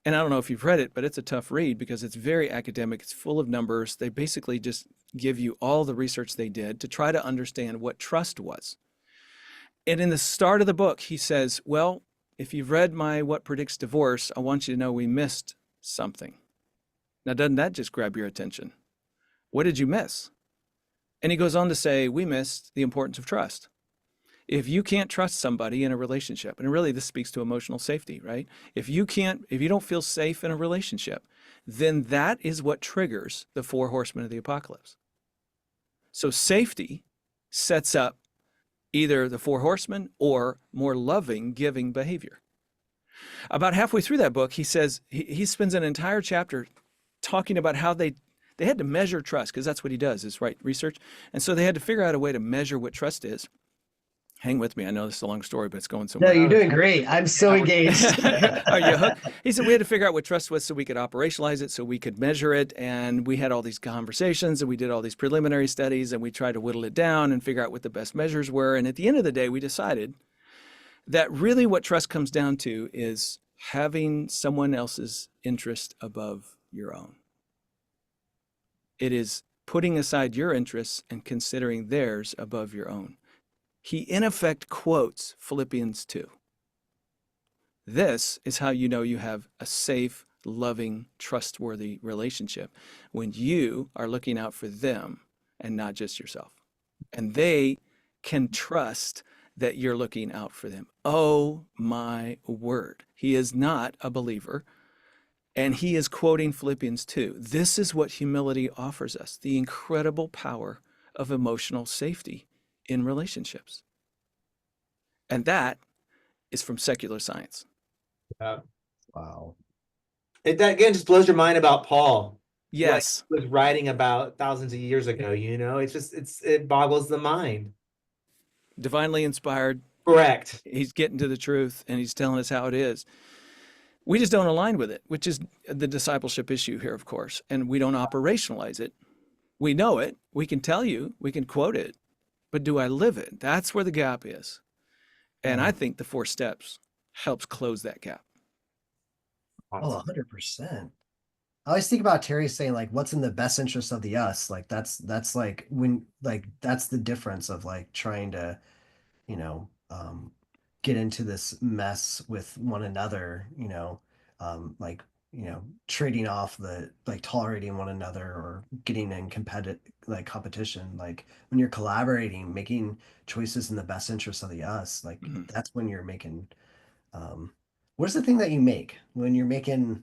And I don't know if you've read it, but it's a tough read because it's very academic. It's full of numbers. They basically just give you all the research they did to try to understand what trust was. And in the start of the book, he says, well, if you've read my What Predicts Divorce, I want you to know we missed something. Now, doesn't that just grab your attention? What did you miss? And he goes on to say, we missed the importance of trust. If you can't trust somebody in a relationship, and really this speaks to emotional safety, right? If you don't feel safe in a relationship, then that is what triggers the 4 horsemen of the apocalypse. So safety sets up either the 4 horsemen or more loving, giving behavior. About halfway through that book, he says, he spends an entire chapter talking about how they had to measure trust, because that's what he does, is write research. And so they had to figure out a way to measure what trust is. Hang with me. I know this is a long story, but it's going No, somewhere. you're doing great. I'm so engaged. Are you hooked? He said we had to figure out what trust was so we could operationalize it, so we could measure it. And we had all these conversations and we did all these preliminary studies and we tried to whittle it down and figure out what the best measures were. And at the end of the day, we decided that really what trust comes down to is having someone else's interest above your own. It is putting aside your interests and considering theirs above your own. He in effect quotes Philippians 2. This is how you know you have a safe, loving, trustworthy relationship, when you are looking out for them and not just yourself. And they can trust that you're looking out for them. Oh my word. He is not a believer. And he is quoting Philippians 2. This is what humility offers us, the incredible power of emotional safety in relationships. And that is from secular science. Yeah. Wow. That again just blows your mind about Paul. Yes. What he was writing about thousands of years ago, it boggles the mind. Divinely inspired. Correct. He's getting to the truth and he's telling us how it is. We just don't align with it, which is the discipleship issue here, of course. And we don't operationalize it. We know it. We can tell you. We can quote it. But do I live it? That's where the gap is. And I think the 4 steps helps close that gap. Oh, 100%. I always think about Terry saying, like, what's in the best interest of the us? Like, that's like when, like, that's the difference of like trying to, you know, get into this mess with one another, like, trading off the, like, tolerating one another or getting in competition. Like, when you're collaborating, making choices in the best interest of the us, like, that's when you're making, what's the thing that you make when you're making,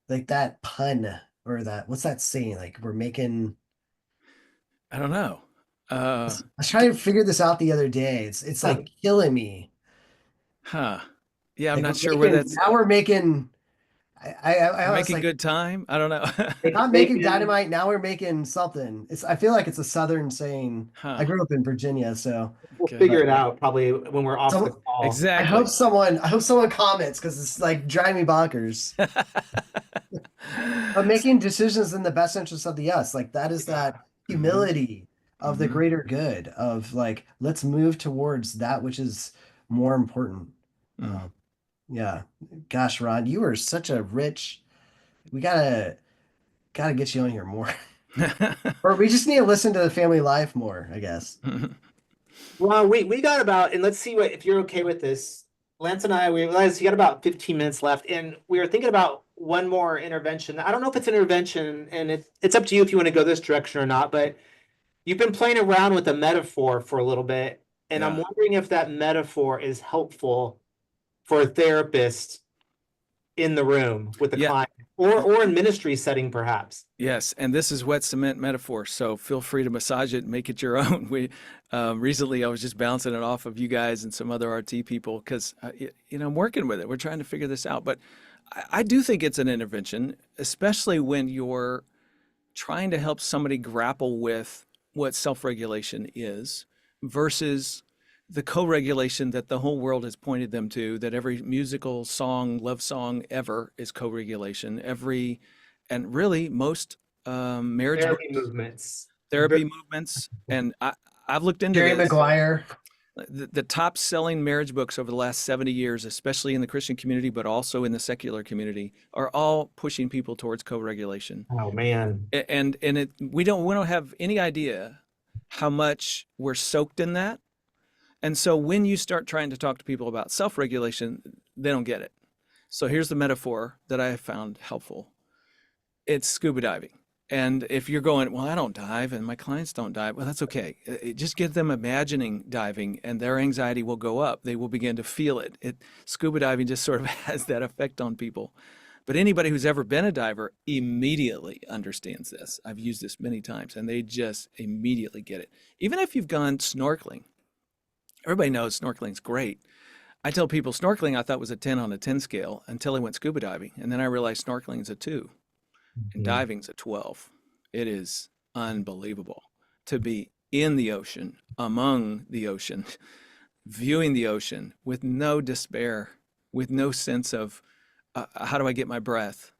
like, that pun or that, what's that saying? Like, we're making, I don't know. I was trying to figure this out the other day. It's like killing me. Yeah, I'm Like, not sure where that's. now we're making. I was making like, good time. I don't know. we're not making dynamite. Now we're making something. I feel like it's a Southern saying. I grew up in Virginia, so we'll figure it out probably when we're off the call. Exactly. I hope someone comments, because it's like driving me bonkers. But making decisions in the best interest of the us, like, that is that humility of the greater good of, like, let's move towards that which is more important. Yeah. Gosh, Ron, you are such a rich. We gotta get you on here more. Or we just need to listen to the family life more, I guess. Well, we got about, and let's see if you're okay with this. Lance and I, we realized you got about 15 minutes left, and we were thinking about one more intervention. I don't know if it's an intervention, and it's up to you if you want to go this direction or not, but you've been playing around with a metaphor for a little bit, and I'm wondering if that metaphor is helpful for a therapist in the room with the client, or in ministry setting, perhaps. Yes, and this is wet cement metaphor, so feel free to massage it and make it your own. We recently I was just bouncing it off of you guys and some other RT people, because I'm working with it. We're trying to figure this out, but I do think it's an intervention, especially when you're trying to help somebody grapple with what self-regulation is versus the co-regulation that the whole world has pointed them to, that every musical song, love song ever is co-regulation. And really most marriage therapy movements. And I've looked into Jerry this. Maguire. The top selling marriage books over the last 70 years, especially in the Christian community, but also in the secular community, are all pushing people towards co-regulation. Oh man. And we don't have any idea how much we're soaked in that. And so when you start trying to talk to people about self-regulation, they don't get it. So here's the metaphor that I have found helpful. It's scuba diving. And if you're going, well, I don't dive and my clients don't dive, well, that's okay. Just get them imagining diving and their anxiety will go up. They will begin to feel it. Scuba diving just sort of has that effect on people. But anybody who's ever been a diver immediately understands this. I've used this many times and they just immediately get it. Even if you've gone snorkeling, everybody knows snorkeling's great. I tell people snorkeling I thought was a 10 on a 10 scale until I went scuba diving. And then I realized snorkeling is a 2 and diving's a 12. It is unbelievable to be in the ocean, among the ocean, viewing the ocean with no despair, with no sense of how do I get my breath?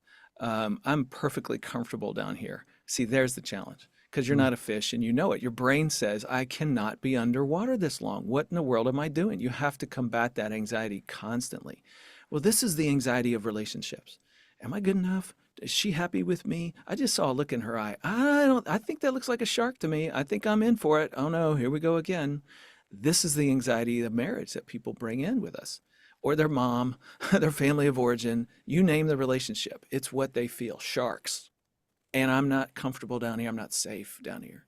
I'm perfectly comfortable down here. See, there's the challenge because you're not a fish and you know it. Your brain says, I cannot be underwater this long. What in the world am I doing? You have to combat that anxiety constantly. Well, this is the anxiety of relationships. Am I good enough? Is she happy with me? I just saw a look in her eye. I think that looks like a shark to me. I think I'm in for it. Oh no, here we go again. This is the anxiety of marriage that people bring in with us, or their mom, their family of origin, you name the relationship. It's what they feel, sharks. And I'm not comfortable down here. I'm not safe down here.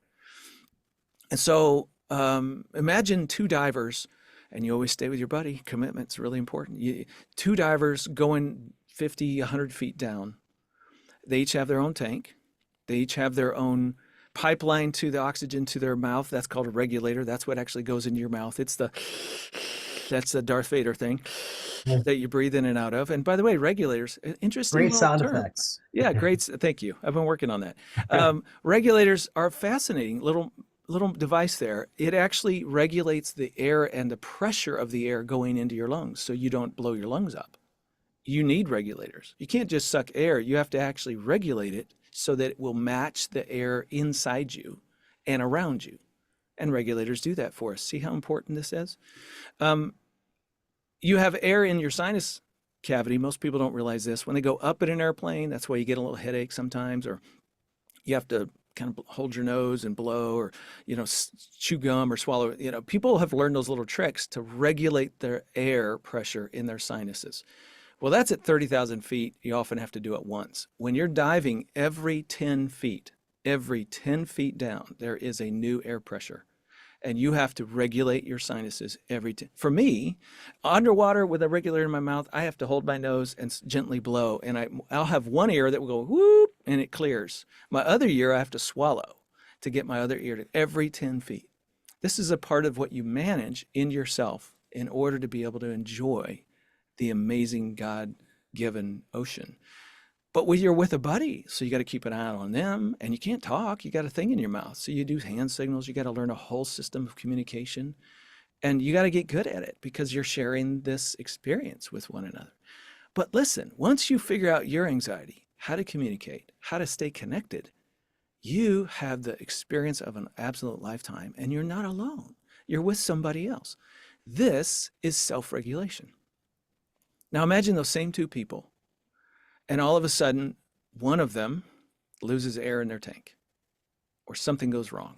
And so imagine two divers, and you always stay with your buddy. Commitment's really important. Two divers going 50, 100 feet down. They each have their own tank. They each have their own pipeline to the oxygen to their mouth. That's called a regulator. That's what actually goes into your mouth. That's the Darth Vader thing that you breathe in and out of. And by the way, regulators, interesting Great little sound term. effects. Yeah, great. Thank you. I've been working on that. Regulators are fascinating little device there. It actually regulates the air and the pressure of the air going into your lungs so you don't blow your lungs up. You need regulators. You can't just suck air. You have to actually regulate it so that it will match the air inside you and around you. And regulators do that for us. See how important this is? You have air in your sinus cavity. Most people don't realize this. When they go up in an airplane, that's why you get a little headache sometimes, or you have to kind of hold your nose and blow, or, chew gum or swallow. People have learned those little tricks to regulate their air pressure in their sinuses. Well, that's at 30,000 feet. You often have to do it once. When you're diving every 10 feet down, there is a new air pressure. And you have to regulate your sinuses every time. For me, underwater with a regulator in my mouth, I have to hold my nose and gently blow. And I'll have one ear that will go whoop and it clears. My other ear, I have to swallow to get my other ear to every 10 feet. This is a part of what you manage in yourself in order to be able to enjoy the amazing God-given ocean. But when you're with a buddy, so you got to keep an eye on them, and you can't talk. You got a thing in your mouth, so you do hand signals. You got to learn a whole system of communication, and you got to get good at it because you're sharing this experience with one another. But listen, once you figure out your anxiety, how to communicate, how to stay connected, you have the experience of an absolute lifetime, and you're not alone. You're with somebody else. This is self-regulation. Now imagine those same two people, and all of a sudden, one of them loses air in their tank, or something goes wrong.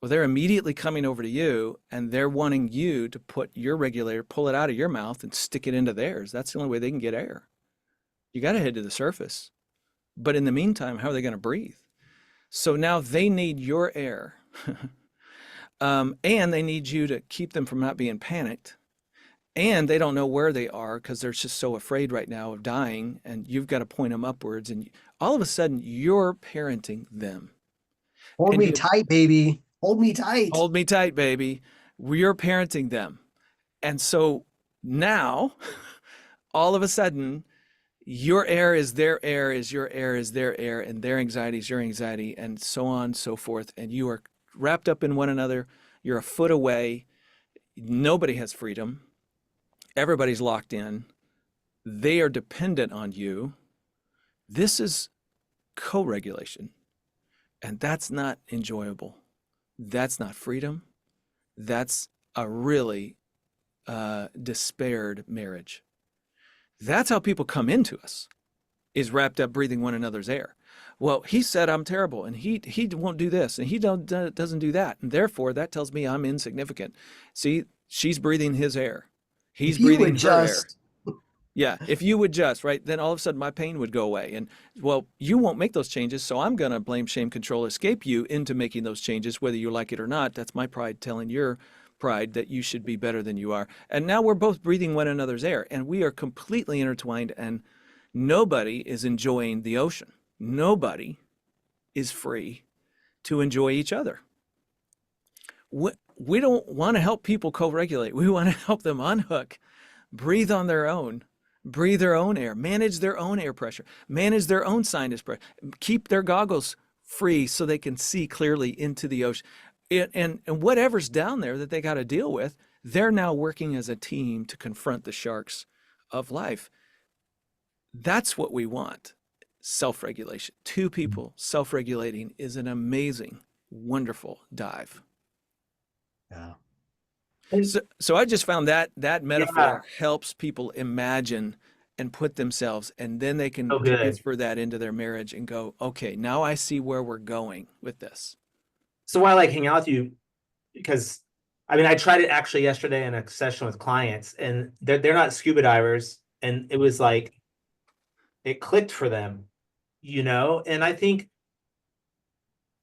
Well, they're immediately coming over to you, and they're wanting you to put your regulator, pull it out of your mouth, and stick it into theirs. That's the only way they can get air. You got to head to the surface. But in the meantime, how are they going to breathe? So now they need your air, and they need you to keep them from not being panicked. And they don't know where they are because they're just so afraid right now of dying, and you've got to point them upwards, and all of a sudden you're parenting them. Hold me tight, baby. Hold me tight. Hold me tight, baby. We're parenting them. And so now, all of a sudden, your air is their air, is your air is their air, and their anxiety is your anxiety, and so on and so forth. And you are wrapped up in one another. You're a foot away. Nobody has freedom. Everybody's locked in. They are dependent on you. This is co-regulation. And that's not enjoyable. That's not freedom. That's a really despaired marriage. That's how people come into us. is wrapped up breathing one another's air. Well, he said I'm terrible, and he won't do this, and he doesn't do that, and therefore that tells me I'm insignificant. See, she's breathing his air, If he's you would breathing her air. just, Yeah, if you would just, right, then all of a sudden my pain would go away. And well, you won't make those changes, so I'm going to blame, shame, control, escape you into making those changes, whether you like it or not. That's my pride telling your pride that you should be better than you are. And now we're both breathing one another's air, and we are completely intertwined, and nobody is enjoying the ocean. Nobody is free to enjoy each other. We don't want to help people co-regulate. We want to help them unhook, breathe on their own, breathe their own air, manage their own air pressure, manage their own sinus pressure, keep their goggles free so they can see clearly into the ocean. And whatever's down there that they got to deal with, they're now working as a team to confront the sharks of life. That's what we want. Self-regulation. Two people self-regulating is an amazing, wonderful dive. yeah. So I just found that Yeah, metaphor helps people imagine and put themselves, and then they can so good. transfer that into their marriage and go, okay, now I see where we're going with this. So why I like hanging out with you, because I mean, I tried it actually yesterday in a session with clients, and they're not scuba divers, and it was like it clicked for them, And I think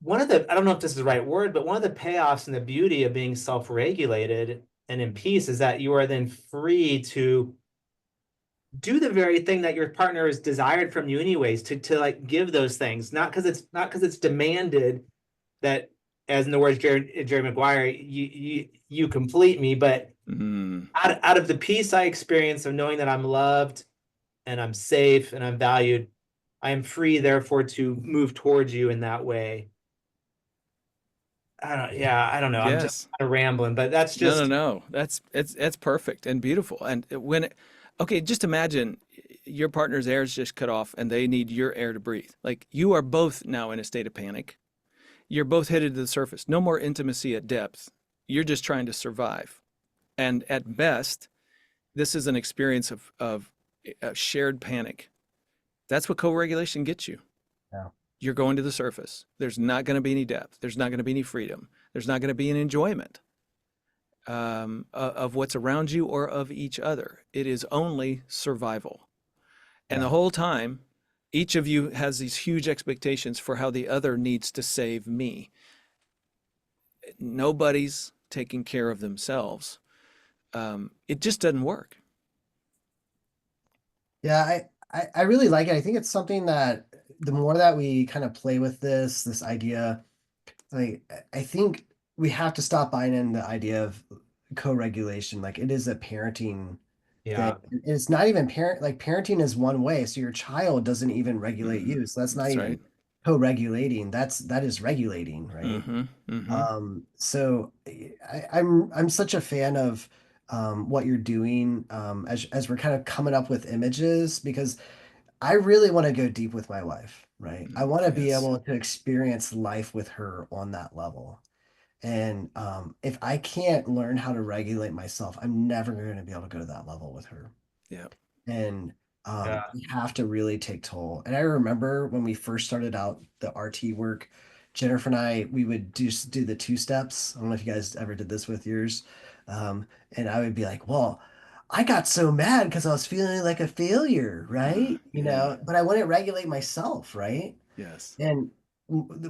I don't know if this is the right word, but one of the payoffs and the beauty of being self-regulated and in peace is that you are then free to do the very thing that your partner has desired from you anyways, to like give those things, not because it's demanded that, as in the words Jerry Maguire, you complete me, but out of the peace I experience of knowing that I'm loved and I'm safe and I'm valued, I am free therefore to move towards you in that way. I don't know. I'm just Yes. kind of rambling, but that's just No. That's perfect and beautiful. And okay, just imagine your partner's air is just cut off and they need your air to breathe. Like you are both now in a state of panic. You're both headed to the surface. No more intimacy at depth. You're just trying to survive. And at best, this is an experience of shared panic. That's what co-regulation gets you. Yeah. You're going to the surface. There's not going to be any depth. There's not going to be any freedom. There's not going to be an enjoyment of what's around you or of each other. It is only survival. And the whole time, each of you has these huge expectations for how the other needs to save me. Nobody's taking care of themselves. It just doesn't work. Yeah, I really like it. I think it's something that the more that we kind of play with this idea, like I think we have to stop buying in the idea of co-regulation. Like it is a parenting thing. And it's not even parenting is one way. So your child doesn't even regulate you. So that's not That's even right. co-regulating. That is regulating, right? So I'm such a fan of what you're doing as we're kind of coming up with images because I really want to go deep with my wife, right? I want to be Yes. able to experience life with her on that level. And if I can't learn how to regulate myself, I'm never going to be able to go to that level with her. Yeah. And yeah. we have to really take toll. And I remember when we first started out the RT work, Jennifer and I, we would just do the two steps. I don't know if you guys ever did this with yours. And I would be like, well, I got so mad because I was feeling like a failure, right? Yeah. But I wouldn't regulate myself, right? Yes. And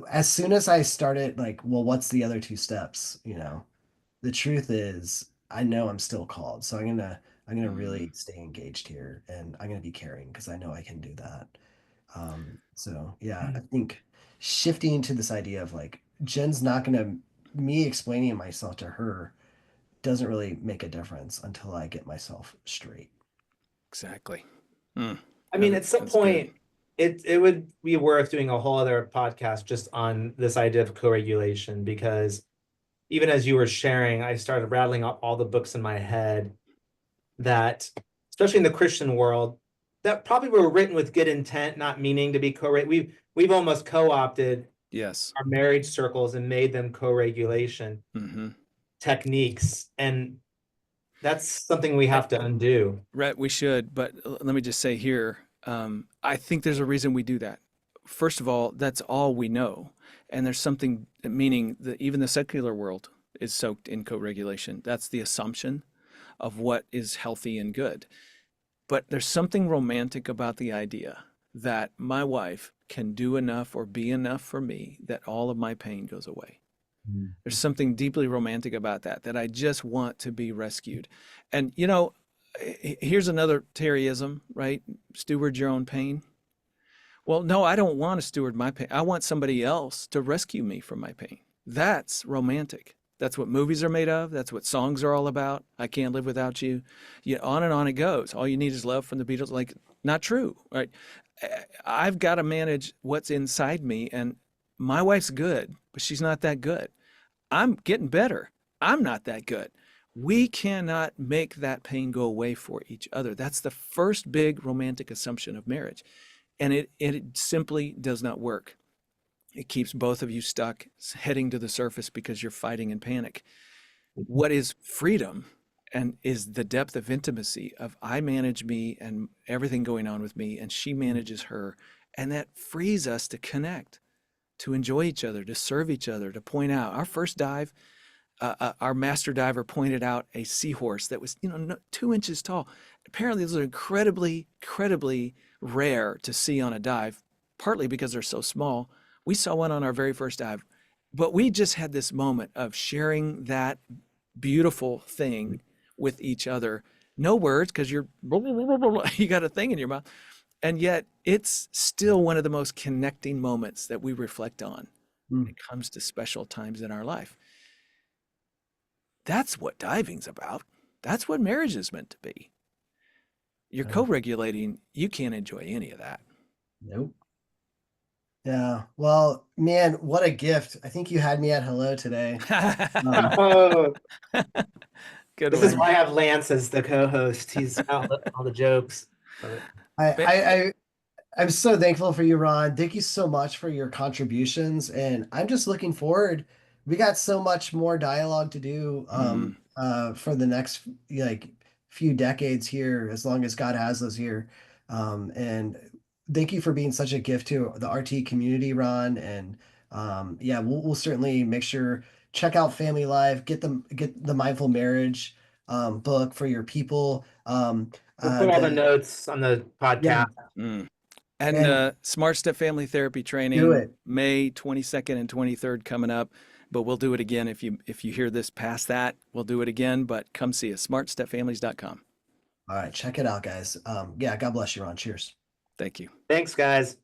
as soon as I started, like, well, what's the other two steps? The truth is, I know I'm still called, so I'm gonna really stay engaged here, and I'm gonna be caring because I know I can do that. So yeah, I think shifting to this idea of like Jen's not gonna me explaining myself to her doesn't really make a difference until I get myself straight. Exactly. I mean, at some That's good. point, it would be worth doing a whole other podcast just on this idea of co-regulation, because even as you were sharing, I started rattling off all the books in my head that, especially in the Christian world, that probably were written with good intent, not meaning to be we've almost co-opted Yes. our marriage circles and made them co-regulation techniques, and that's something we have to undo. Rhett, we should, but let me just say here, I think there's a reason we do that. First of all, that's all we know. And there's something, meaning that even the secular world is soaked in co-regulation. That's the assumption of what is healthy and good. But there's something romantic about the idea that my wife can do enough or be enough for me that all of my pain goes away. Mm. There's something deeply romantic about that, that I just want to be rescued. And, here's another Terryism, right? Steward your own pain. Well, no, I don't want to steward my pain. I want somebody else to rescue me from my pain. That's romantic. That's what movies are made of. That's what songs are all about. I can't live without you. On and on it goes. All you need is love from the Beatles. Like, not true, right? I've got to manage what's inside me, and my wife's good, but she's not that good. I'm getting better. I'm not that good. We cannot make that pain go away for each other. That's the first big romantic assumption of marriage. And it simply does not work. It keeps both of you stuck, heading to the surface because you're fighting in panic. What is freedom and is the depth of intimacy of I manage me and everything going on with me, and she manages her. And that frees us to connect, to enjoy each other, to serve each other, to point out. Our first dive, our master diver pointed out a seahorse that was, 2 inches tall. Apparently, those are incredibly, incredibly rare to see on a dive, partly because they're so small. We saw one on our very first dive, but we just had this moment of sharing that beautiful thing with each other. No words, because you got a thing in your mouth. And yet it's still one of the most connecting moments that we reflect on when it comes to special times in our life. That's what diving's about. That's what marriage is meant to be. You're co-regulating. You can't enjoy any of that. Nope. Yeah. Well, man, what a gift. I think you had me at hello today. Oh, Good this is one. why I have Lance as the co-host. He's all the jokes. Love it. I'm so thankful for you, Ron. Thank you so much for your contributions. And I'm just looking forward. We got so much more dialogue to do for the next few decades here, as long as God has us here. And thank you for being such a gift to the RT community, Ron. And yeah, we'll certainly make sure check out Family Life, get the Mindful Marriage book for your people. We'll put all the notes on the Yeah. podcast. And Smart Step Family Therapy Do Training, it. May 22nd and 23rd coming up. But we'll do it again if you hear this past that. We'll do it again. But come see us, smartstepfamilies.com. All right, check it out, guys. Yeah, God bless you, Ron. Cheers. Thank you. Thanks, guys.